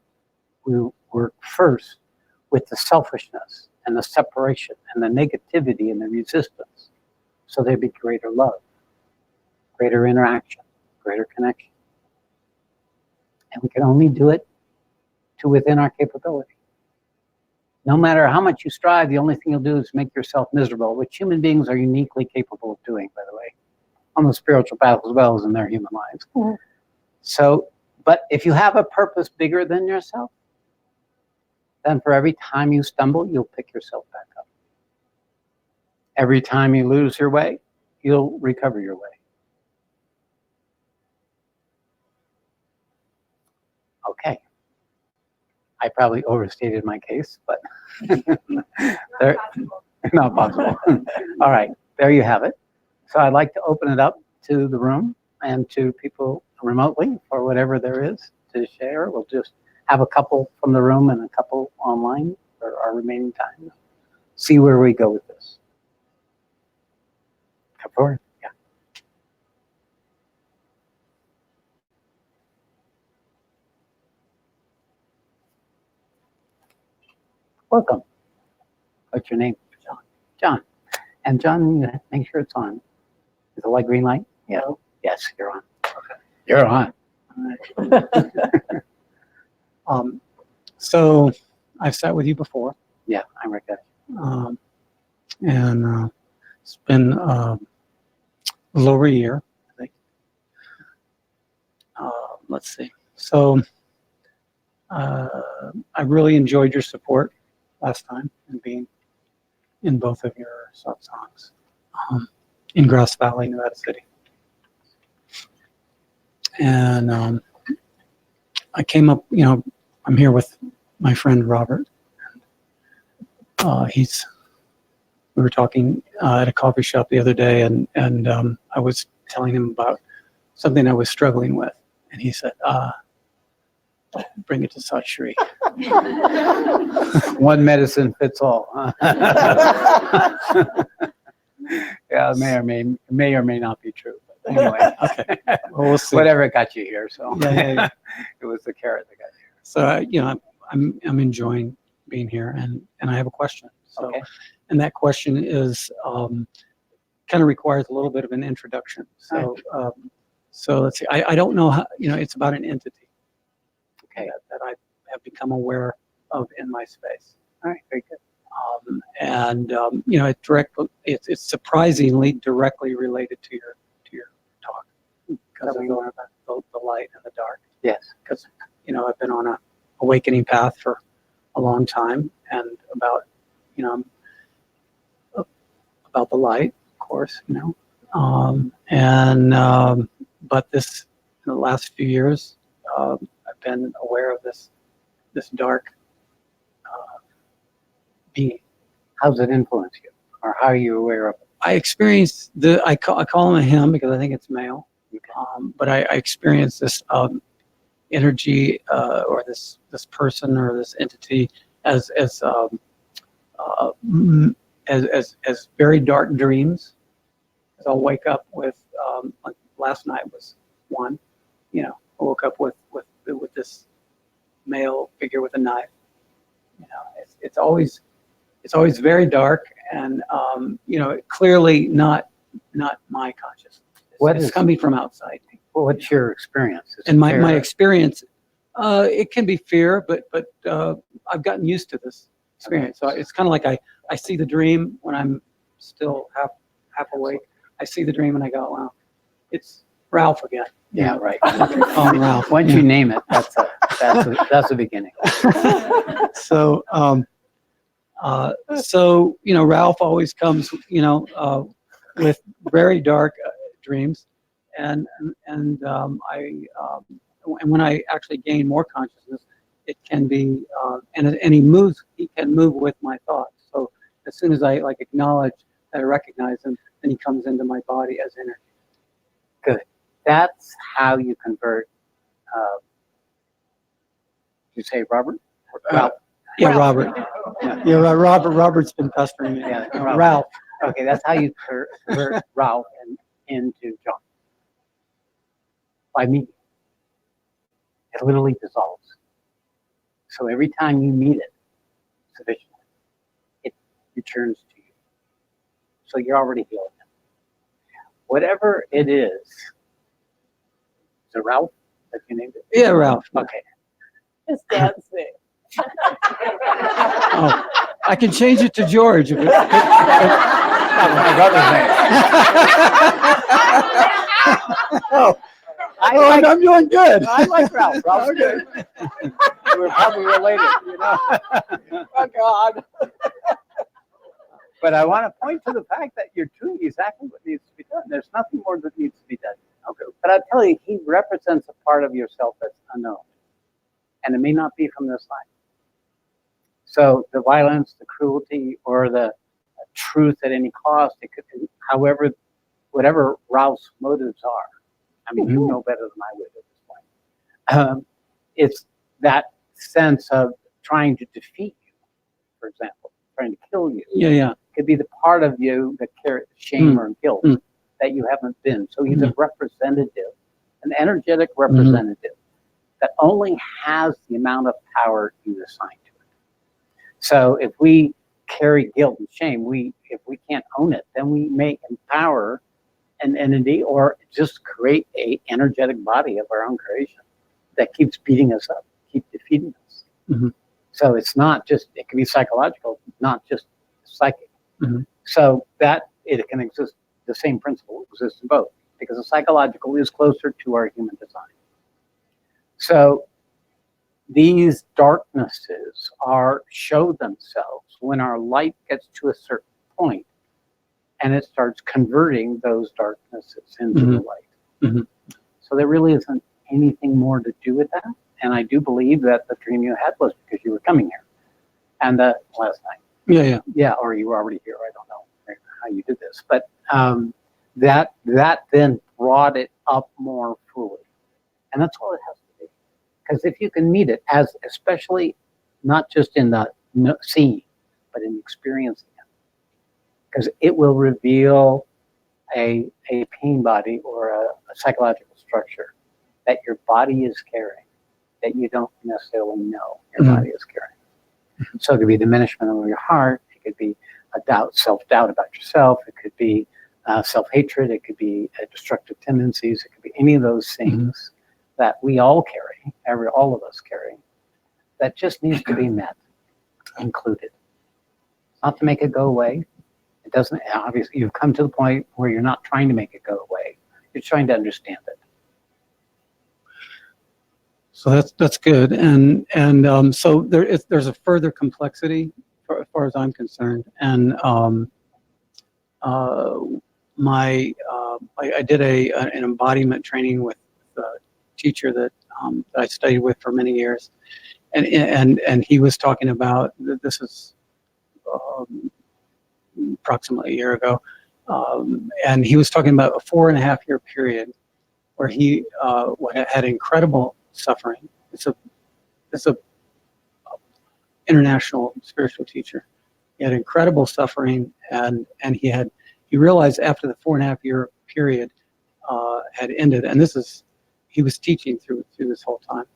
We work first with the selfishness and the separation and the negativity and the resistance, so there be greater love, greater interaction, greater connection. And we can only do it to within our capability. No matter how much you strive, the only thing you'll do is make yourself miserable, which human beings are uniquely capable of doing, by the way, on the spiritual path as well as in their human lives. Mm-hmm. So, but if you have a purpose bigger than yourself, then for every time you stumble, you'll pick yourself back up. Every time you lose your way, you'll recover your way. Okay. I probably overstated my case, but not possible. All right, there you have it. So I'd like to open it up to the room and to people remotely for whatever there is to share. We'll just have a couple from the room and a couple online for our remaining time. See where we go with this. Come forward. Yeah. Welcome. What's your name? John. John. And John, make sure it's on. Is the light green light? Yeah. Yes, you're on. Okay. You're on. So I've sat with you before. Yeah, I'm right there. And it's been a little over a year, I think. Let's see. So I really enjoyed your support last time and being in both of your satsangs in Grass Valley, Nevada City. And I came up, I'm here with my friend Robert. We were talking at a coffee shop the other day, and I was telling him about something I was struggling with, and he said, "Bring it to Sat Shri." One medicine fits all. Yeah, may or may not be true. But anyway, Okay. Well, we'll see. Whatever got you here. So Yeah. It was the carrot that got you here. So I'm enjoying being here, and I have a question. So, Okay. And that question is kind of requires a little bit of an introduction. So so let's see. I don't know how, it's about an entity. Okay. That I have become aware of in my space. All right. Very good. It's surprisingly directly related to your talk, because of the light and the dark. Yes. Because I've been on a awakening path for a long time, and about about the light, of course, but this in the last few years, I've been aware of this dark being. How does it influence you, or how are you aware of it? I experienced I call him a him because I think it's male. Okay. But I experienced this energy or this person or this entity as very dark dreams. As I'll wake up with like last night was one. I woke up with this male figure with a knife. It's always very dark, and clearly not my consciousness. It's coming from outside. Well, what's your experience? And my experience It can be fear, but I've gotten used to this experience. So it's kind of like I see the dream when I'm still half awake. I see the dream and I go, wow, it's Ralph again. Yeah, right. Call him Ralph. Once you name it, that's the beginning. So, so Ralph always comes, with very dark dreams, and and when I actually gain more consciousness, it can be, and he can move with my thoughts. So as soon as I acknowledge that I recognize him, then he comes into my body as energy. Good. That's how you convert. Did you say Robert? Ralph. Yeah, Ralph. Robert. Yeah, Robert's been pestering me. Yeah, Ralph. Okay, that's how you convert Ralph into John. By meeting. It literally dissolves. So every time you meet it sufficiently, it returns to you. So you're already healed. Whatever it is it Ralph that you named it? Yeah, Ralph. Okay. His dad's name. Oh, I can change it to George. That's my brother's name. Oh, I I'm doing good. like Ralph. Ralph's good. We're probably related, Oh, God. But I want to point to the fact that you're doing exactly what needs to be done. There's nothing more that needs to be done. Okay. But I'll tell you, he represents a part of yourself that's unknown. And it may not be from this life. So the violence, the cruelty, or the truth at any cost, it could be, however, whatever Ralph's motives are. I mean, you know better than I would at this point. It's that sense of trying to defeat you, for example, trying to kill you. Yeah. Could be the part of you that carries shame or guilt that you haven't been. So he's a representative, an energetic representative that only has the amount of power you assign to it. So if we carry guilt and shame, if we can't own it, then we may empower an entity or just create a energetic body of our own creation that keeps beating us up, keep defeating us. So it's not just, it can be psychological, not just psychic. So that it can exist, the same principle exists in both, because the psychological is closer to our human design. So these darknesses show themselves when our light gets to a certain point and it starts converting those darknesses into the light. So there really isn't anything more to do with that. And I do believe that the dream you had was because you were coming here. And last night. Yeah, or you were already here. I don't know how you did this. But that then brought it up more fully. And that's all it has to be. Because if you can meet it, especially not just in the seeing, but in experiencing it, because it will reveal a pain body or a psychological structure that your body is carrying that you don't necessarily know your body is carrying. So it could be diminishment of your heart. It could be a self-doubt about yourself. It could be self-hatred. It could be destructive tendencies. It could be any of those things that we all carry, all of us carry, that just needs to be met, included. Not to make it go away. It doesn't, obviously, you've come to the point where you're not trying to make it go away. You're trying to understand it. So that's good, and so there's a further complexity as far as I'm concerned, and I did an embodiment training with a teacher that I studied with for many years, and he was talking about, this is approximately a year ago, and he was talking about a 4.5-year period where he had incredible suffering. It's a international spiritual teacher. He had incredible suffering, and he realized after the 4.5-year period had ended, and he was teaching through this whole time.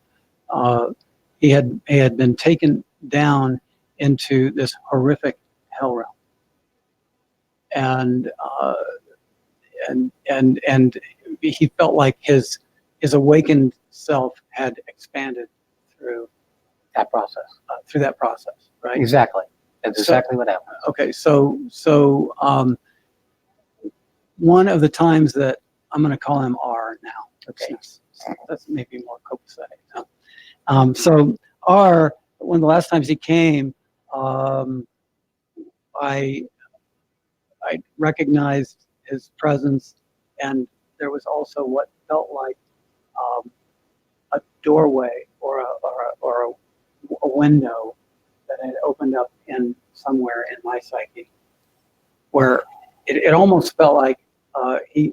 He had been taken down into this horrific hell realm, and he felt like his awakened self had expanded through That process. right? Exactly. That's So- exactly what happened. Okay, so one of the times that I'm going to call him R now. Okay, that's maybe more copacetic. So R, one of the last times he came, I recognized his presence, and there was also what felt like a doorway or a window that had opened up in somewhere in my psyche, where it almost felt like he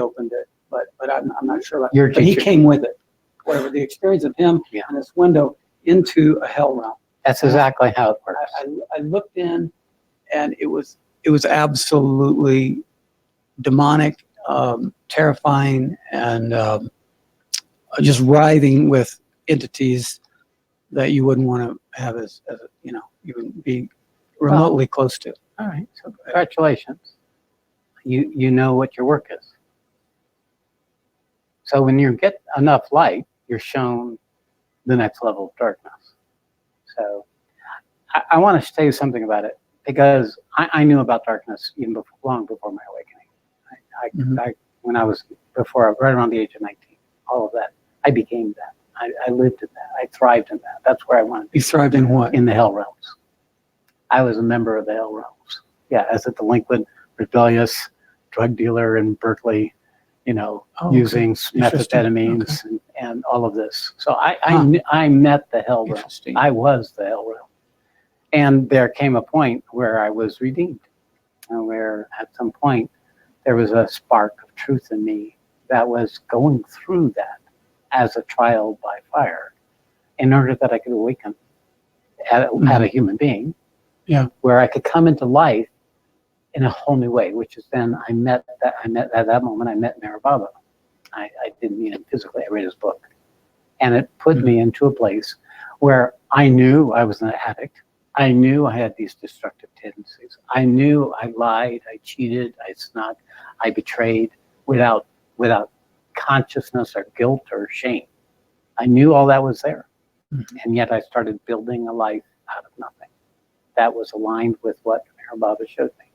opened it, but I'm not sure. Your But he teacher. came with it. Whatever the experience of him Yeah. and this window into a hell realm. That's exactly how it works. I looked in, and it was absolutely demonic, terrifying, and just writhing with entities that you wouldn't want to have as even be remotely close to. All right. So congratulations. You know what your work is. So when you get enough light, you're shown the next level of darkness. So I want to say something about it, because I knew about darkness even long before my awakening. When I was right around the age of 19, all of that, I became that. I lived in that. I thrived in that. That's where I wanted to be. You thrived in what? In the hell realms. I was a member of the hell realms. Yeah, as a delinquent, rebellious drug dealer in Berkeley, using methamphetamines and all of this. So I met the hell realm. I was the hell realm. And there came a point where I was redeemed, and where at some point there was a spark of truth in me that was going through that as a trial by fire in order that I could awaken at a human being, where I could come into life in a whole new way, which is then I met at that moment, I met Meher Baba. I didn't meet him physically, I read his book. And it put me into a place where I knew I was an addict. I knew I had these destructive tendencies. I knew I lied, I cheated, I snuck, I betrayed without consciousness or guilt or shame. I knew all that was there. And yet I started building a life out of nothing that was aligned with what Meher Baba showed me.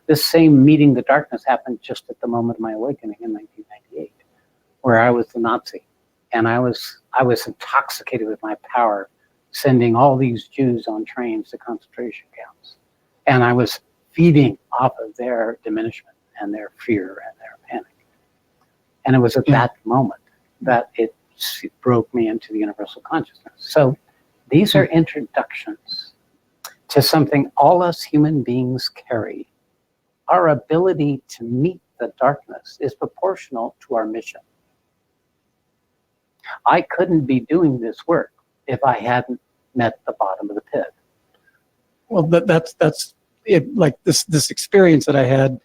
This same meeting the darkness happened just at the moment of my awakening in 1998, where I was the Nazi, and I was intoxicated with my power, sending all these Jews on trains to concentration camps, and I was feeding off of their diminishment and their fear and their panic. And it was at that moment that it broke me into the universal consciousness. So these are introductions to something all us human beings carry. Our ability to meet the darkness is proportional to our mission. I couldn't be doing this work if I hadn't met the bottom of the pit. Well, that's it. Like this experience that I had,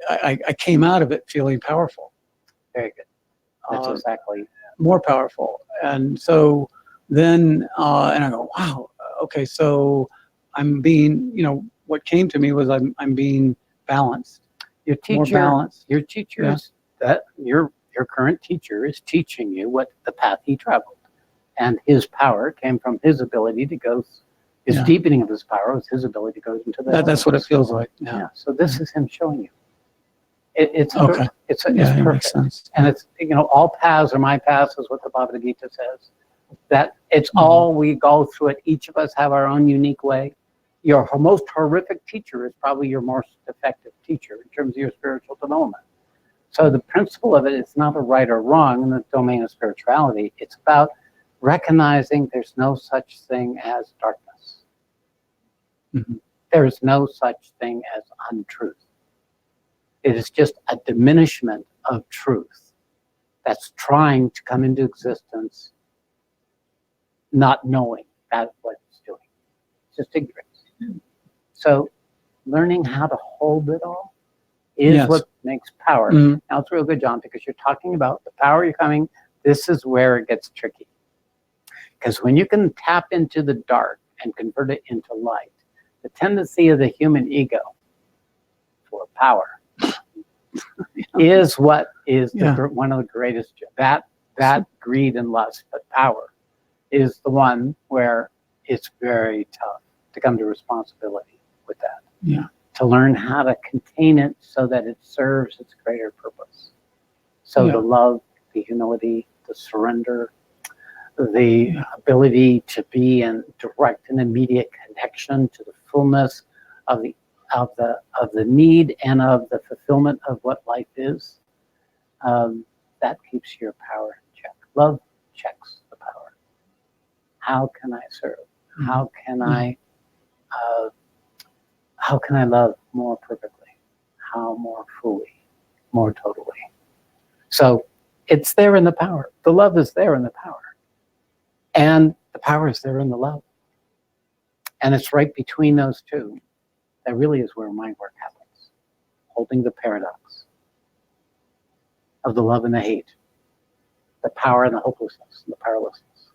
I came out of it feeling powerful. Very good. That's exactly. More powerful. And so then, and I go, wow, okay, so I'm being, what came to me was I'm being balanced. Your teacher, more balanced. Your teacher that your current teacher is teaching you what the path he traveled, and his power came from his ability to go. His deepening of his power was his ability to go into the. That's what it feels like. Yeah. So this is him showing you. It's okay. It's it perfect, makes sense. and it's all paths are my paths is what the Bhagavad Gita says. That it's all we go through it. Each of us have our own unique way. Your most horrific teacher is probably your most effective teacher in terms of your spiritual development. So the principle of it is not a right or wrong in the domain of spirituality. It's about recognizing there's no such thing as darkness. There is no such thing as untruth. It is just a diminishment of truth that's trying to come into existence, not knowing that's what it's doing. It's just ignorance. So learning how to hold it all is what makes power. Now it's real good, John, because you're talking about the power you're coming. This is where it gets tricky. Because when you can tap into the dark and convert it into light, the tendency of the human ego for power is what is one of the greatest, that greed and lust, but power is the one where it's very tough to come to responsibility with that. Yeah. To learn how to contain it so that it serves its greater purpose. So Yeah. the love, the humility, the surrender, the ability to be in direct and immediate connection to the fullness of the need and of the fulfillment of what life is, that keeps your power in check. Love checks the power. How can I serve? How can I love more perfectly? How more fully, more totally? So it's there in the power. The love is there in the power. And the power is there in the love. And it's right between those two that really is where my work happens. Holding the paradox of the love and the hate, the power and the hopelessness, and the powerlessness.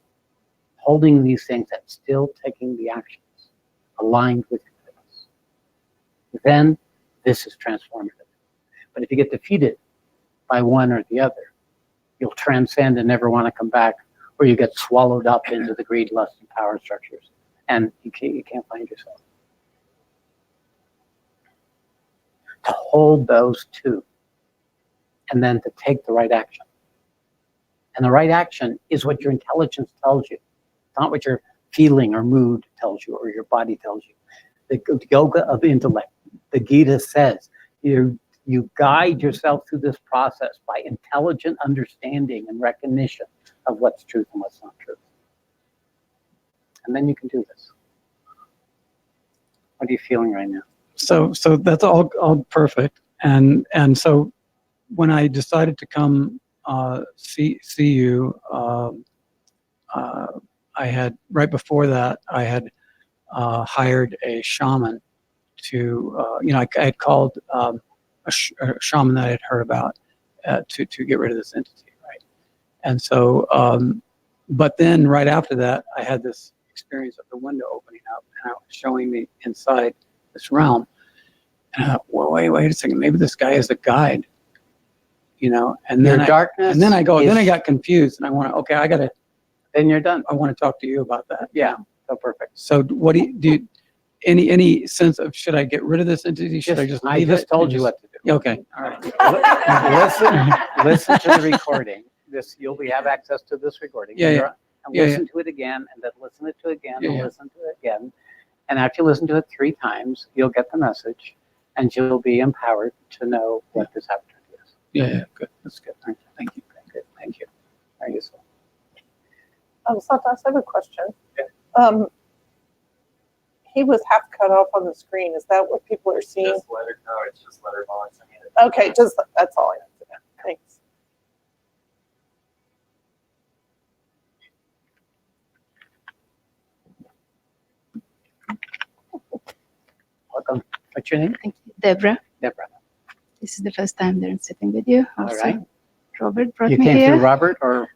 Holding these things and still taking the actions aligned with your purpose. Then this is transformative. But if you get defeated by one or the other, you'll transcend and never want to come back, or you get swallowed up into the greed, lust, and power structures, and you can't find yourself. To hold those two, and then to take the right action. And the right action is what your intelligence tells you. It's not what your feeling or mood tells you or your body tells you. The yoga of intellect, the Gita says, you guide yourself through this process by intelligent understanding and recognition of what's truth and what's not truth. And then you can do this. What are you feeling right now? So that's all perfect. And so when I decided to come see you, I had, right before that, I had hired a shaman to, I had called a shaman that I had heard about to get rid of this entity, right? And so, but then right after that, I had this experience of the window opening up and it was showing me inside this realm. And I thought, well, wait a second, maybe this guy is a guide, and then then I got confused and I want to, then you're done. I want to talk to you about that. Yeah, so perfect. So what do you any sense of, should I get rid of this entity? Should I just leave it? I just told you what to do. Okay, all right. Listen to the recording. You'll have access to this recording. Yeah. And listen to it again, and then listen to it again, and listen to it again. And after you listen to it 3 times, you'll get the message, and you'll be empowered to know what this opportunity is. Yeah, good. That's good. All right. Thank you. Good. Thank you. Very useful. Satas, I have a question. Yeah. He was half cut off on the screen. Is that what people are seeing? It's just letterbox. Okay, that's all I have to know. Thanks. Welcome. What's your name? Thank you. Deborah. Deborah. This is the first time that I'm sitting with you. All Also, right. Robert brought You me came here. through Robert or?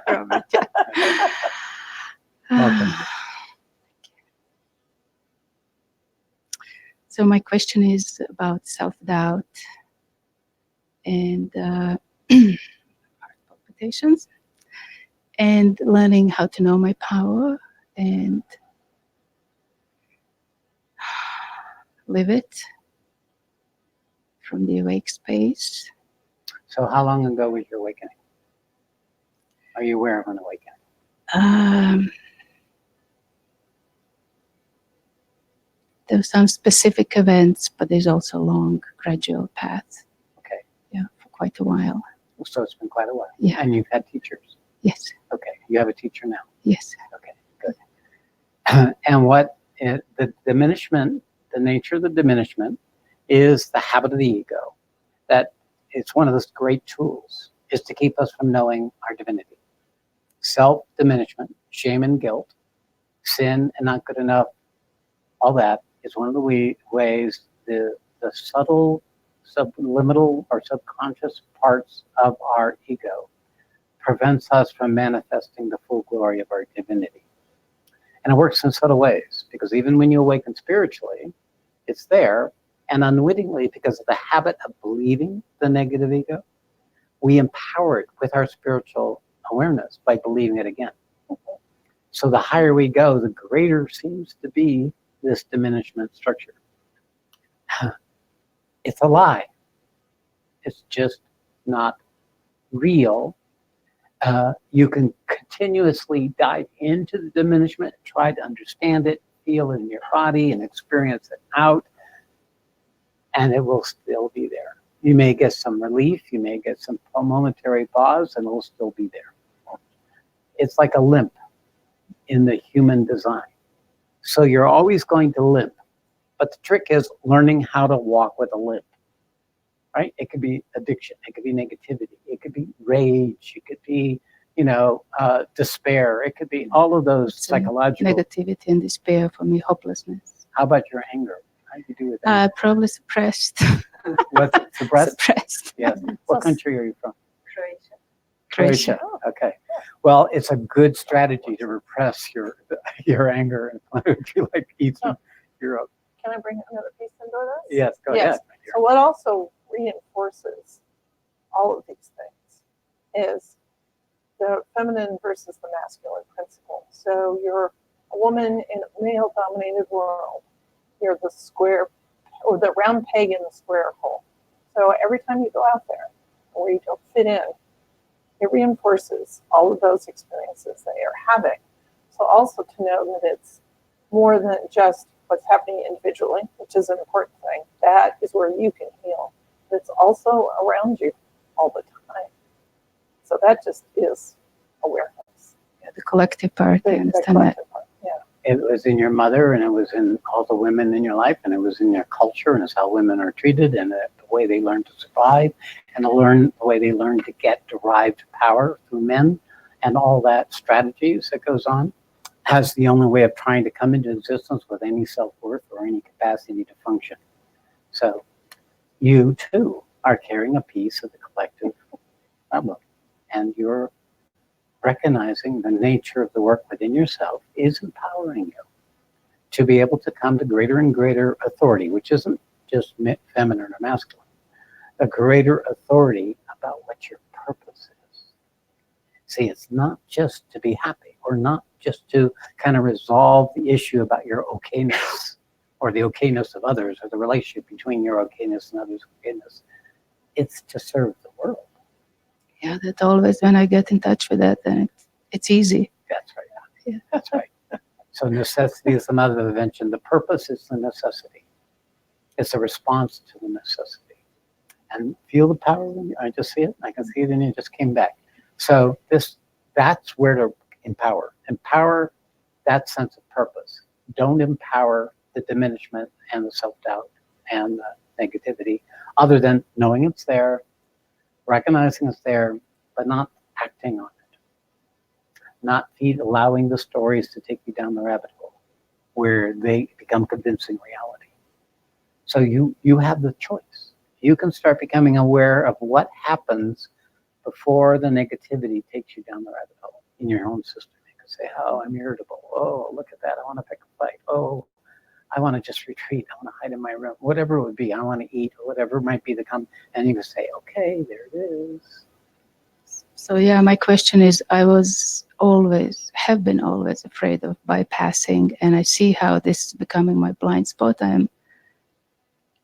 Robert. Welcome. So my question is about self-doubt and heart palpitations and learning how to know my power and live it from the awake space. So how long ago was your awakening? Are you aware of an awakening? There were some specific events, but there's also a long, gradual path. Okay. Yeah, for quite a while. So it's been quite a while. Yeah. And you've had teachers? Yes. Okay. You have a teacher now? Yes. Okay, good. And the diminishment, the nature of the diminishment is the habit of the ego. That it's one of those great tools is to keep us from knowing our divinity. Self-diminishment, shame and guilt, sin and not good enough, all that is one of the ways the subtle, subliminal, or subconscious parts of our ego prevents us from manifesting the full glory of our divinity. And it works in subtle ways, because even when you awaken spiritually, it's there, and unwittingly, because of the habit of believing the negative ego, we empower it with our spiritual awareness by believing it again. So the higher we go, the greater seems to be this diminishment structure. It's a lie. It's just not real. You can continuously dive into the diminishment, try to understand it, feel it in your body, and experience it out, and it will still be there. You may get some relief, you may get some momentary pause, and it will still be there. It's like a limp in the human design. So you're always going to limp, but the trick is learning how to walk with a limp. Right? It could be addiction. It could be negativity. It could be rage. It could be, despair. It could be all of those psychological. Negativity and despair for me, hopelessness. How about your anger? How do you do with that? Probably suppressed. What's it? Suppressed? Suppressed. Yes. What country are you from? Croatia. Croatia. Okay. Well, it's a good strategy to repress your anger and if you like Eastern Europe. Can I bring another piece into this? Yes, go Yes. ahead. So what also reinforces all of these things is the feminine versus the masculine principle. So you're a woman in a male-dominated world. You're the square, or the round peg in the square hole. So every time you go out there where you don't fit in, it reinforces all of those experiences that you're having. So also to know that it's more than just what's happening individually, which is an important thing. That is where you can heal. It's also around you all the time. So that just is awareness. Yeah, the collective part, I The understand that. collective part, yeah. It was in your mother, and it was in all the women in your life, and it was in your culture, and it's how women are treated, and the way they learn to survive, and the way they learn to get derived power through men, and all that strategies that goes on, as the only way of trying to come into existence with any self-worth or any capacity to function. So you too are carrying a piece of the collective problem, and you're recognizing the nature of the work within yourself is empowering you to be able to come to greater and greater authority, which isn't just feminine or masculine, a greater authority about what your purpose is. See, it's not just to be happy, or not just to kind of resolve the issue about your okayness or the okayness of others, or the relationship between your okayness and others' okayness. It's to serve the world. Yeah, that always when I get in touch with that, then it's easy. That's right. Yeah. That's right. So necessity is the mother of invention. The purpose is the necessity. It's a response to the necessity. And feel the power when I just see it. I can see it, and it just came back. So that's where to empower. Empower that sense of purpose. Don't empower the diminishment and the self-doubt and the negativity, other than knowing it's there, recognizing it's there, but not acting on it. Not allowing the stories to take you down the rabbit hole where they become convincing reality. So you have the choice. You can start becoming aware of what happens before the negativity takes you down the rabbit hole in your own system. You can say, oh, I'm irritable. Oh, look at that. I want to pick a fight. Oh, I want to just retreat. I want to hide in my room. Whatever it would be. I want to eat, or whatever it might be that comes. And you can say, okay, there it is. So yeah, my question is, have been always afraid of bypassing, and I see how this is becoming my blind spot. I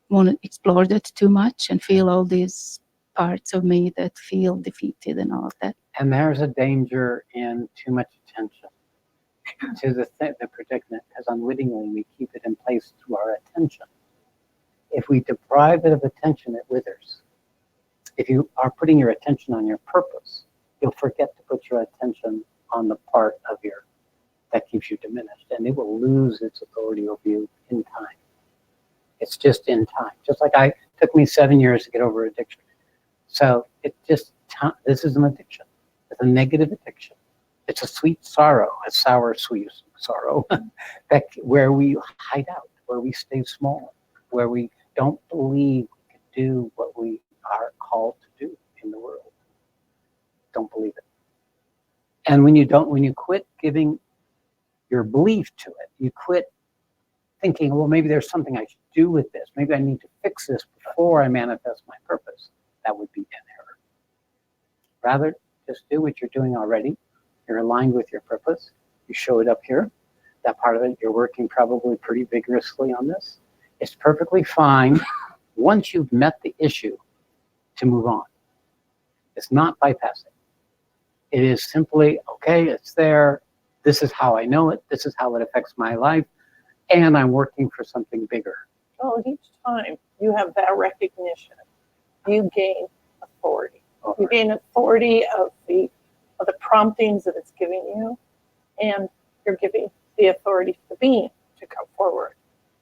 want to explore that too much and feel all these parts of me that feel defeated and all of that. And there's a danger in too much attention to the predicament, because unwittingly we keep it in place through our attention. If we deprive it of attention, it withers. If you are putting your attention on your purpose, you'll forget to put your attention on the part of that keeps you diminished, and it will lose its authority over you in time. It's just in time. Just like it took me 7 years to get over addiction. So this is an addiction. It's a negative addiction. It's a sweet sorrow, a sour, sweet sorrow, where we hide out, where we stay small, where we don't believe we can do what we are called to do in the world. Don't believe it. And when you quit giving your belief to it, you quit thinking, well, maybe there's something I should do with this. Maybe I need to fix this before I manifest my purpose. That would be an error. Rather, just do what you're doing already. You're aligned with your purpose. You show it up here. That part of it, you're working probably pretty vigorously on this. It's perfectly fine once you've met the issue to move on. It's not bypassing. It is simply, okay, it's there. This is how I know it. This is how it affects my life. And I'm working for something bigger. Well, each time you have that recognition, you gain authority. You gain authority of the promptings that it's giving you, and you're giving the authority to the being to come forward,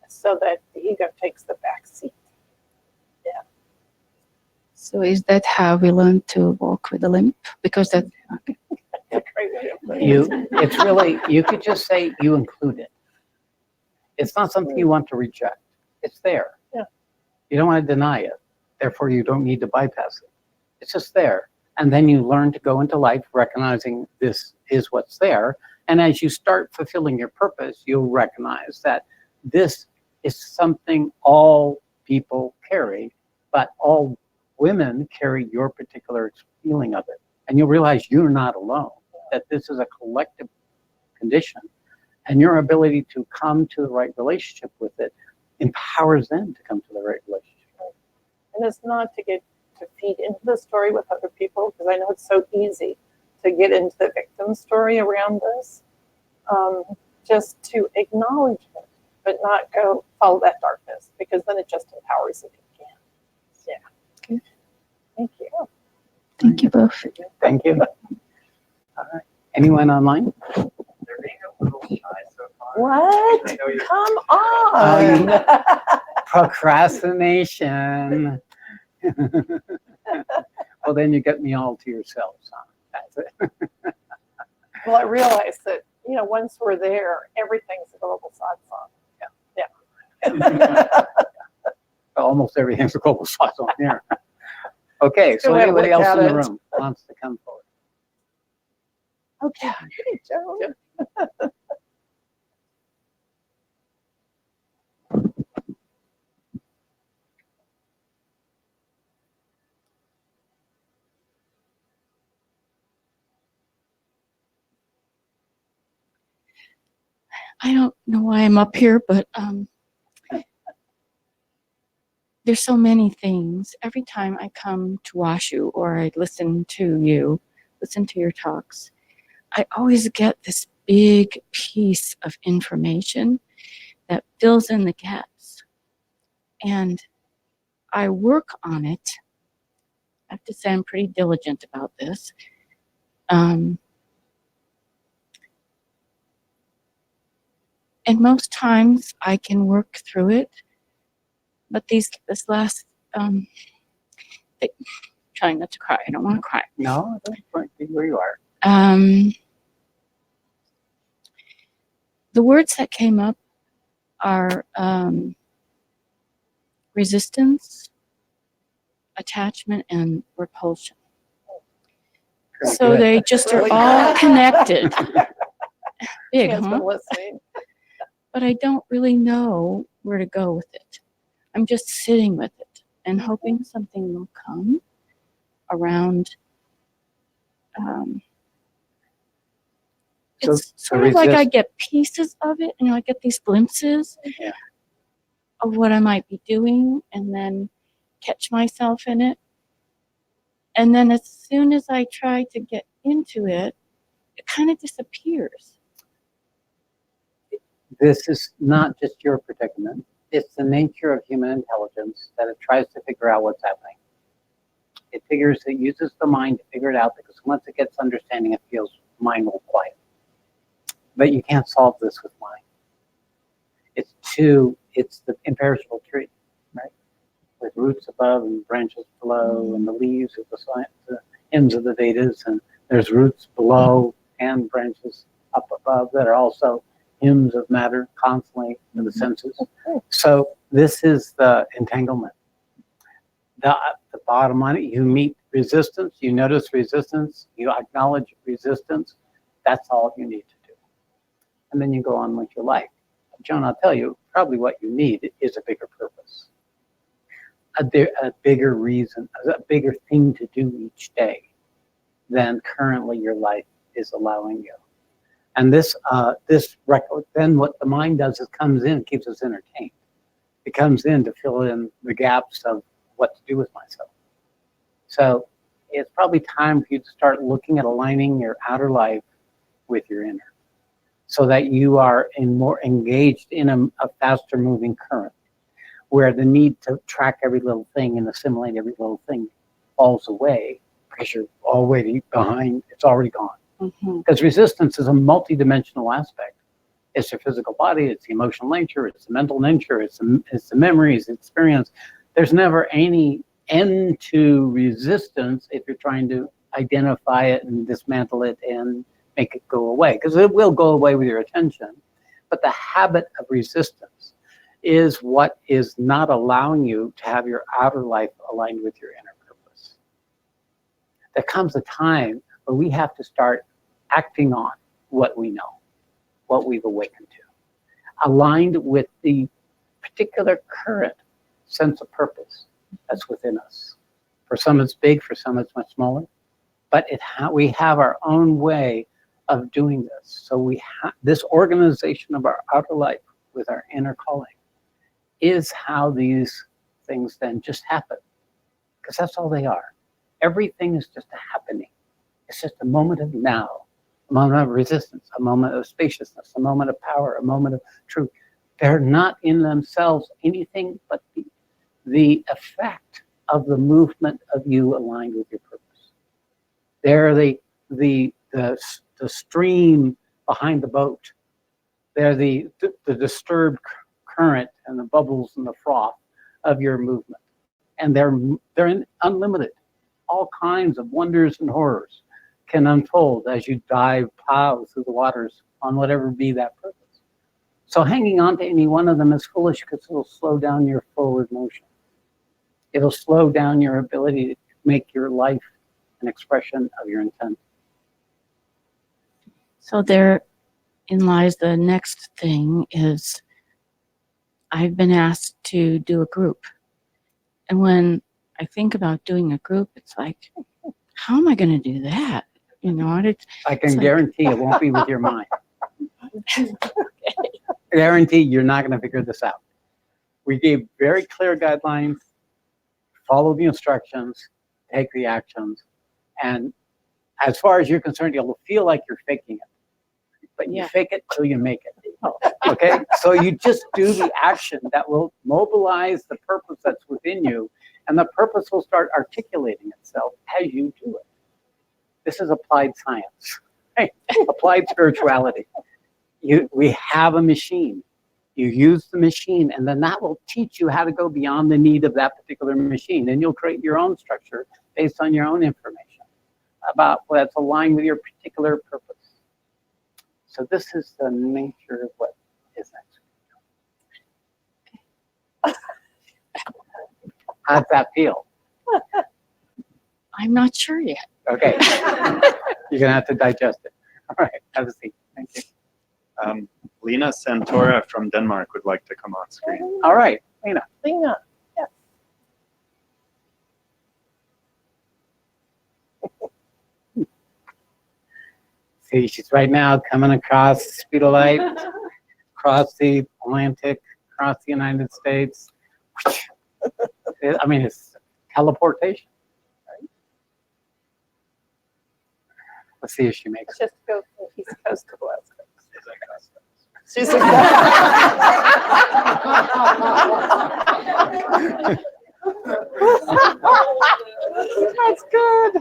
so that the ego takes the back seat. Yeah. So is that how we learn to walk with a limp? Because that, okay. That's a great way of putting it. It's really, you could just say you include it. It's not something you want to reject. It's there. Yeah. You don't want to deny it. Therefore, you don't need to bypass it. It's just there. And then you learn to go into life recognizing this is what's there. And as you start fulfilling your purpose, you'll recognize that this is something all people carry, but all women carry your particular feeling of it. And you'll realize you're not alone, that this is a collective condition. And your ability to come to the right relationship with it empowers them to come to the right relationship. And it's not to feed into the story with other people, because I know it's so easy to get into the victim story around this. Just to acknowledge it, but not go follow that darkness, because then it just empowers it again. Yeah. Okay. Thank you. Thank you both. Thank you. All right. Anyone online? They're being a little shy so far. What? I know you. Come on. Procrastination. Well, then you get me all to yourselves. Huh? That's it. Well, I realized that, once we're there, everything's a global satsang. Yeah. Almost everything's a global sauce on here. Okay, so Go ahead, anybody look else at in the it. room wants to come forward? Okay. Hey, Joe. I don't know why I'm up here, but there's so many things. Every time I come to Washu or I listen to your talks, I always get this big piece of information that fills in the gaps. And I work on it. I have to say I'm pretty diligent about this. And most times I can work through it, but this last, trying not to cry. I don't want to cry. No, don't be where you are. The words that came up are resistance, attachment, and repulsion. Pretty So good. they just are Really all good. connected. Big, Has huh? been listening. But I don't really know where to go with it. I'm just sitting with it and hoping something will come around. So It's sort of like I resist- get pieces of it, and I get these glimpses Yeah. of what I might be doing, and then catch myself in it. And then as soon as I try to get into it, it kind of disappears. This is not just your predicament. It's the nature of human intelligence that it tries to figure out what's happening. It uses the mind to figure it out, because once it gets understanding, it feels mind will quiet. But you can't solve this with mind. It's the imperishable tree, right? With roots above and branches below, and the leaves of the hymns of the Vedas, and there's roots below and branches up above that are also hymns of matter constantly to the senses. So this is the entanglement. The bottom line, you meet resistance, you notice resistance, you acknowledge resistance. That's all you need to do. And then you go on with your life. Joan, I'll tell you, probably what you need is a bigger purpose. A bigger reason, a bigger thing to do each day than currently your life is allowing you. And this record, then what the mind does is comes in, keeps us entertained. It comes in to fill in the gaps of what to do with myself. So it's probably time for you to start looking at aligning your outer life with your inner, so that you are more engaged in a faster moving current, where the need to track every little thing and assimilate every little thing falls away because you're already behind. It's already gone. Because resistance is a multidimensional aspect. It's your physical body, it's the emotional nature, it's the mental nature, it's the memories, experience. There's never any end to resistance if you're trying to identify it and dismantle it and make it go away, because it will go away with your attention. But the habit of resistance is what is not allowing you to have your outer life aligned with your inner purpose. There comes a time where we have to start acting on what we know, what we've awakened to, aligned with the particular current sense of purpose that's within us. For some it's big, for some it's much smaller, but we have our own way of doing this. So this organization of our outer life with our inner calling is how these things then just happen, because that's all they are. Everything is just a happening. It's just a moment of now, a moment of resistance, a moment of spaciousness, a moment of power, a moment of truth. They're not in themselves anything but the effect of the movement of you aligned with your purpose. They're the stream behind the boat. They're the disturbed current and the bubbles and the froth of your movement. And they're unlimited. All kinds of wonders and horrors can unfold as you plow through the waters on whatever be that purpose. So hanging on to any one of them is foolish, because it'll slow down your forward motion. It'll slow down your ability to make your life an expression of your intent. So therein lies the next thing is I've been asked to do a group. And when I think about doing a group, it's like, how am I going to do that? You know, and I can guarantee it won't be with your mind. Guarantee you're not going to figure this out. We gave very clear guidelines, follow the instructions, take the actions, and as far as you're concerned, you'll feel like you're faking it, but you fake it till you make it. Okay, so you just do the action that will mobilize the purpose that's within you, and the purpose will start articulating itself as you do it. This is applied science, right? Applied spirituality. We have a machine. You use the machine, and then that will teach you how to go beyond the need of that particular machine. And you'll create your own structure based on your own information about what's aligned with your particular purpose. So this is the nature of what is next. How's that feel? I'm not sure yet. Okay. You're going to have to digest it. All right. Have a seat. Thank you. Lena Santora from Denmark would like to come on screen. All right. Lena. Lena, yes. See, she's right now coming across the speed of light, across the Atlantic, across the United States. I mean, it's teleportation. Right? Let's see if she makes it. Just go from East Coast to West Coast. She's That's good.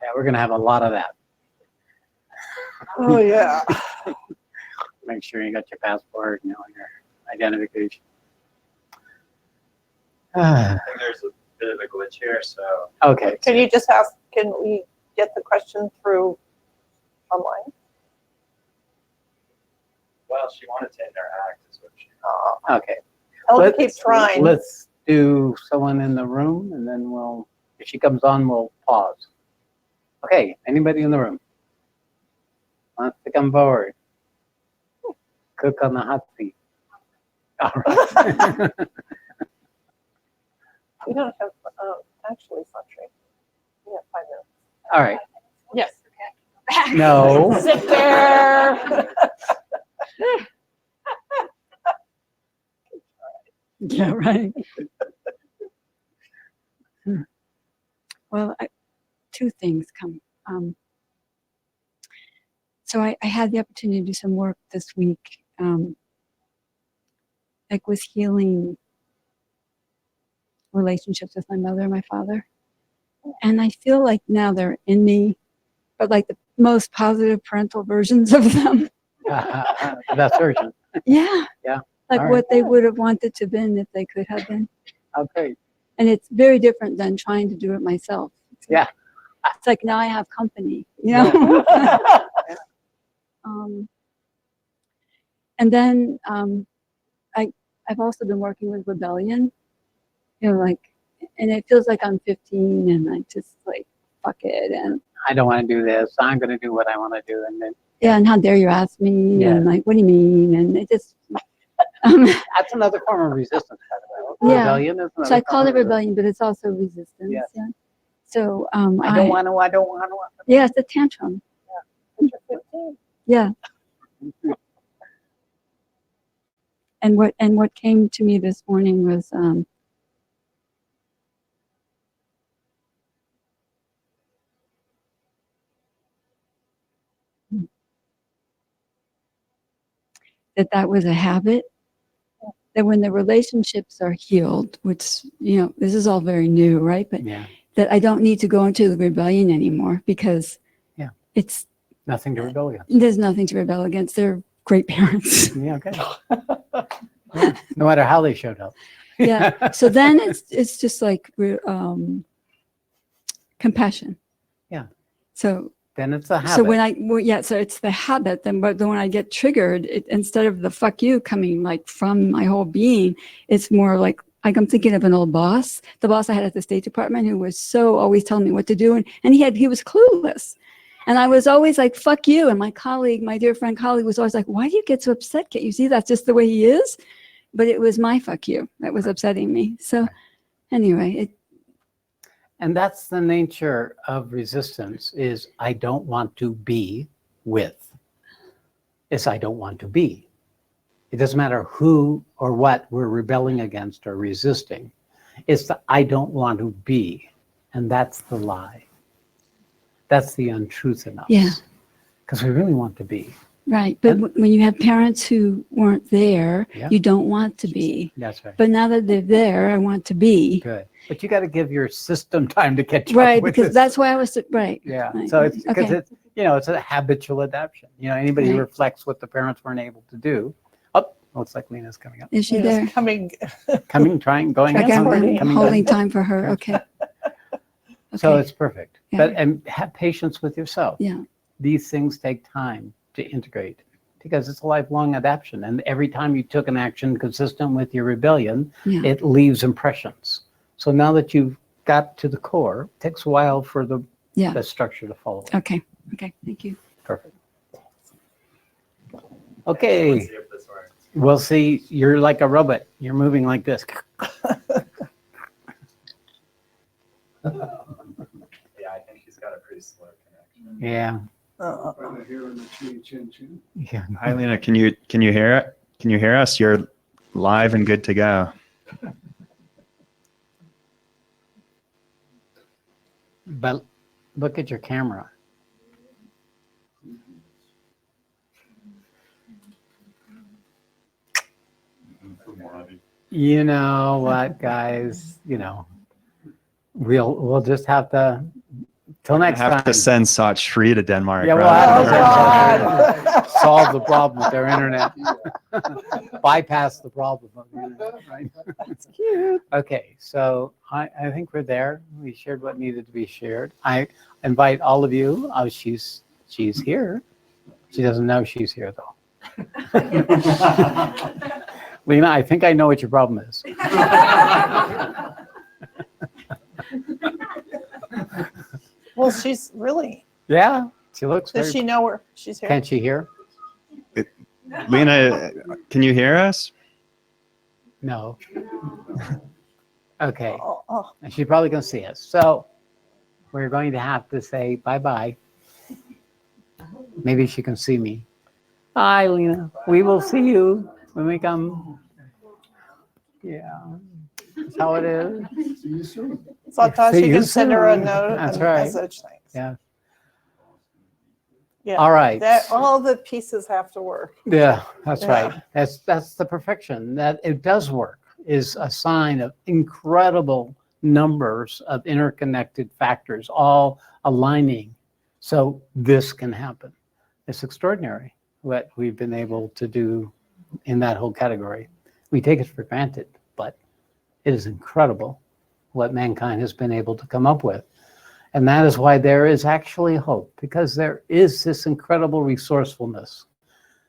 Yeah, we're going to have a lot of that. Oh yeah. Make sure you got your passport, your identification. I think there's a bit of a glitch here, so. Okay. Can you just ask? Can we get the question through online? Well, she wanted to interact, is what she. Okay. Tell her to keep trying. Let's do someone in the room, and then if she comes on, we'll pause. Okay, anybody in the room wants to come forward? Cook on the hot seat. All right. We don't have, actually, Santry. We have 5 minutes. All right. Yes. No. Sit there. Yeah, right. Well, two things come. So I had the opportunity to do some work this week, like with healing relationships with my mother and my father. And I feel like now they're in me, but like the most positive parental versions of them. That's urgent. Yeah. Yeah. Like All right. what they would have wanted to been if they could have been. Okay. And it's very different than trying to do it myself. Yeah. It's like now I have company, you know? And then I've also been working with rebellion, you know, like, and it feels like I'm 15 and I just like, fuck it. And I don't want to do this. I'm going to do what I want to do. And then yeah, and how dare you ask me? Yeah. And like, what do you mean? And it just, that's another form of resistance, by the way. Yeah. Rebellion is another so I call form it of resistance. rebellion, but it's also resistance. Yes. Yeah. So I don't want to. I don't want to. yeah, it's a tantrum. But you're 15. Yeah. And what came to me this morning was that was a habit, that when the relationships are healed, which, you know, this is all very new, right? But Yeah. that I don't need to go into the rebellion anymore because Yeah. it's Nothing to rebel against. there's nothing to rebel against. They're great parents. Yeah. Okay. Yeah. No matter how they showed up. Yeah. So then it's just like compassion. Yeah. So Then it's a habit. so so it's the habit. But then when I get triggered, instead of the fuck you coming like from my whole being, it's more like I'm thinking of an old boss, the boss I had at the State Department, who was so always telling me what to do, and he was clueless. And I was always like, fuck you. And my colleague, my dear friend colleague, was always like, why do you get so upset? Can't you see that's just the way he is? But it was my fuck you that was upsetting me. So anyway, And that's the nature of resistance is I don't want to be with. It's I don't want to be. It doesn't matter who or what we're rebelling against or resisting. It's the I don't want to be. And that's the lie. That's the untruth in us. Yeah. Because we really want to be. right. But when you have parents who weren't there, Yeah. you don't want to be. That's right. But now that they're there, I want to be. Good. But you got to give your system time to catch Right, up with because this. that's why I was right. Yeah. Right. So it's because Okay. it's, you know, it's a habitual adaptation. You know, anybody who Right. reflects what the parents weren't able to do. Oh, looks like Lena's coming up. Is she Yes, there? coming. Coming, trying, going, Okay, I'm coming, coming, holding going. time for her. Okay. So Okay. it's perfect. Yeah. But and have patience with yourself. Yeah. These things take time to integrate because it's a lifelong adaptation. And every time you took an action consistent with your rebellion, Yeah. it leaves impressions. So now that you've got to the core, it takes a while for the structure to follow. Okay. Okay. Thank you. Perfect. Okay. We'll see. You're like a robot. You're moving like this. Yeah, I think she's got a pretty slow connection. Yeah. Yeah. Hi, Lena. Can you hear it? Can you hear us? You're live and good to go. But look at your camera. You know what, guys? You know, we'll just have to till next I have time. to send Sach free to Denmark. Yeah, well, rather I than- was solve the problem with their internet. Bypass the problem of the internet, right? That's cute. Okay, so I think we're there. We shared what needed to be shared. I invite all of you. Oh, she's here. She doesn't know she's here though. Lena, I think I know what your problem is. Well, she's really, Yeah, she looks does very. she know where she's here? Can she hear? Lena, can you hear us? No. Okay. Oh, And she's probably going to see us. So we're going to have to say bye-bye. Maybe she can see me. Bye, Lena. We will see you when we come. Yeah. That's how it is. See you soon. so I thought See she you can send her a soon. note, That's a right. message. Thanks. Yeah. Yeah. All right. That all the pieces have to work. Yeah, that's Yeah. right. That's the perfection. That it does work is a sign of incredible numbers of interconnected factors all aligning so this can happen. It's extraordinary what we've been able to do in that whole category. We take it for granted, but it is incredible what mankind has been able to come up with. And that is why there is actually hope, because there is this incredible resourcefulness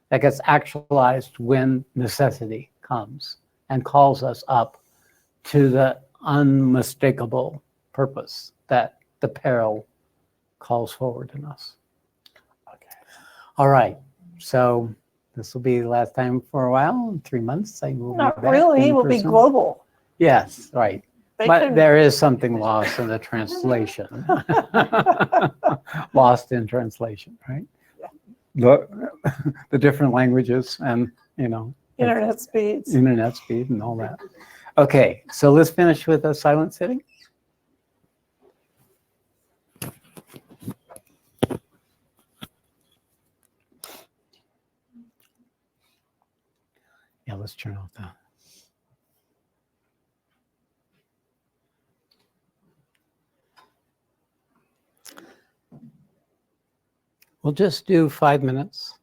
that gets actualized when necessity comes and calls us up to the unmistakable purpose that the peril calls forward in us. Okay. All right. So this will be the last time for a while. In 3 months, I will Not be back really. in It will be person. global. Yes, right. They But can- there is something lost in the translation. Lost in translation, right? Yeah. The different languages and, you know, Internet speeds. internet speed and all that. Okay, so let's finish with a silent sitting. Yeah, let's turn off that. We'll just do 5 minutes.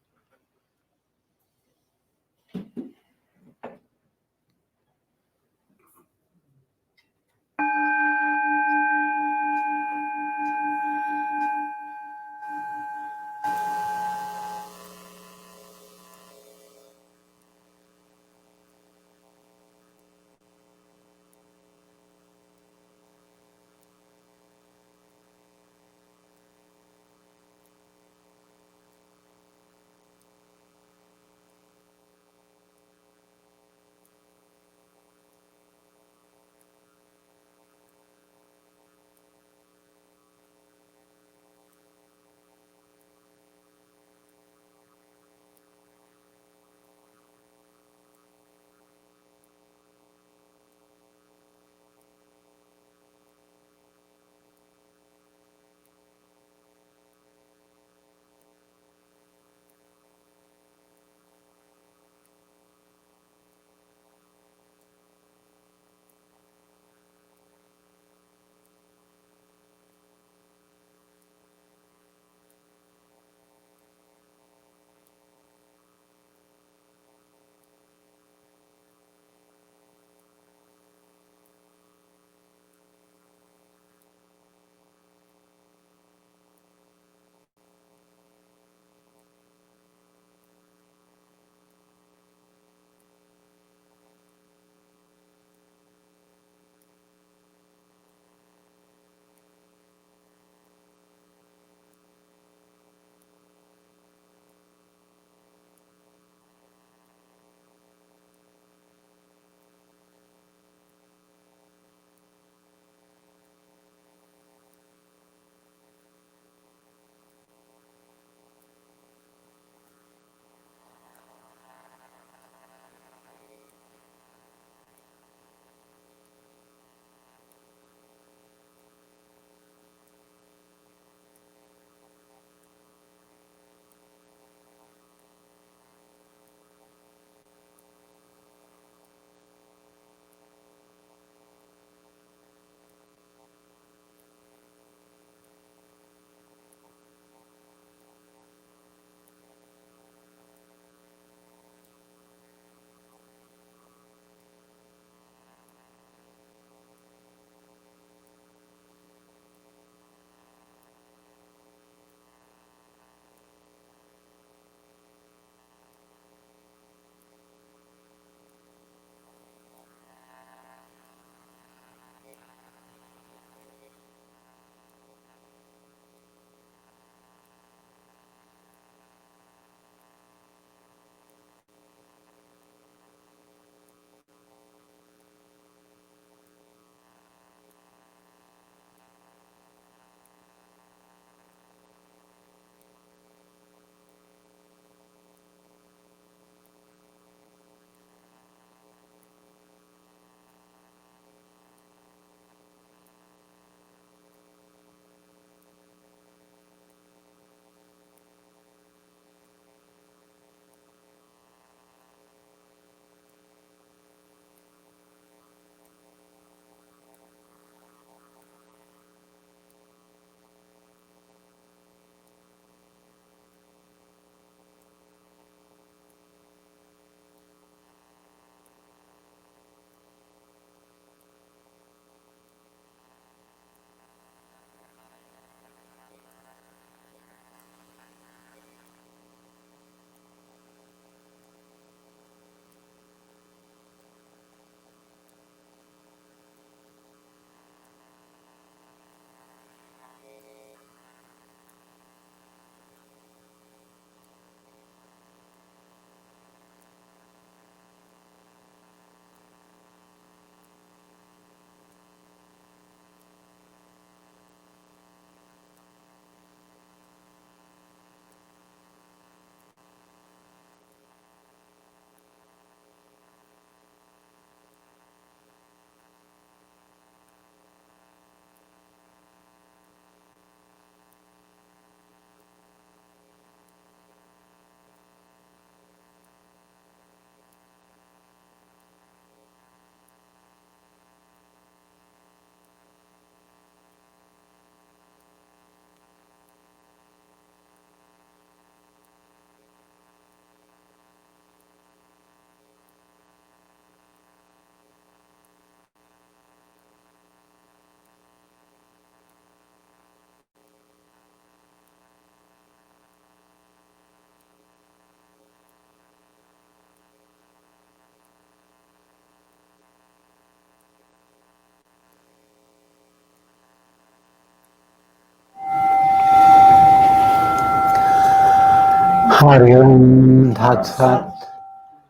Hari Om Tat Sat.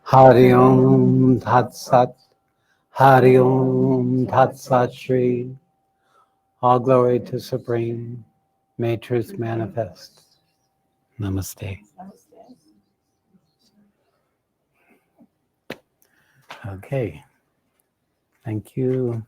Hari Om Tat Sat. Hari Om Tat Sat Shri. All glory to Supreme. May truth manifest. Namaste. Okay. Thank you.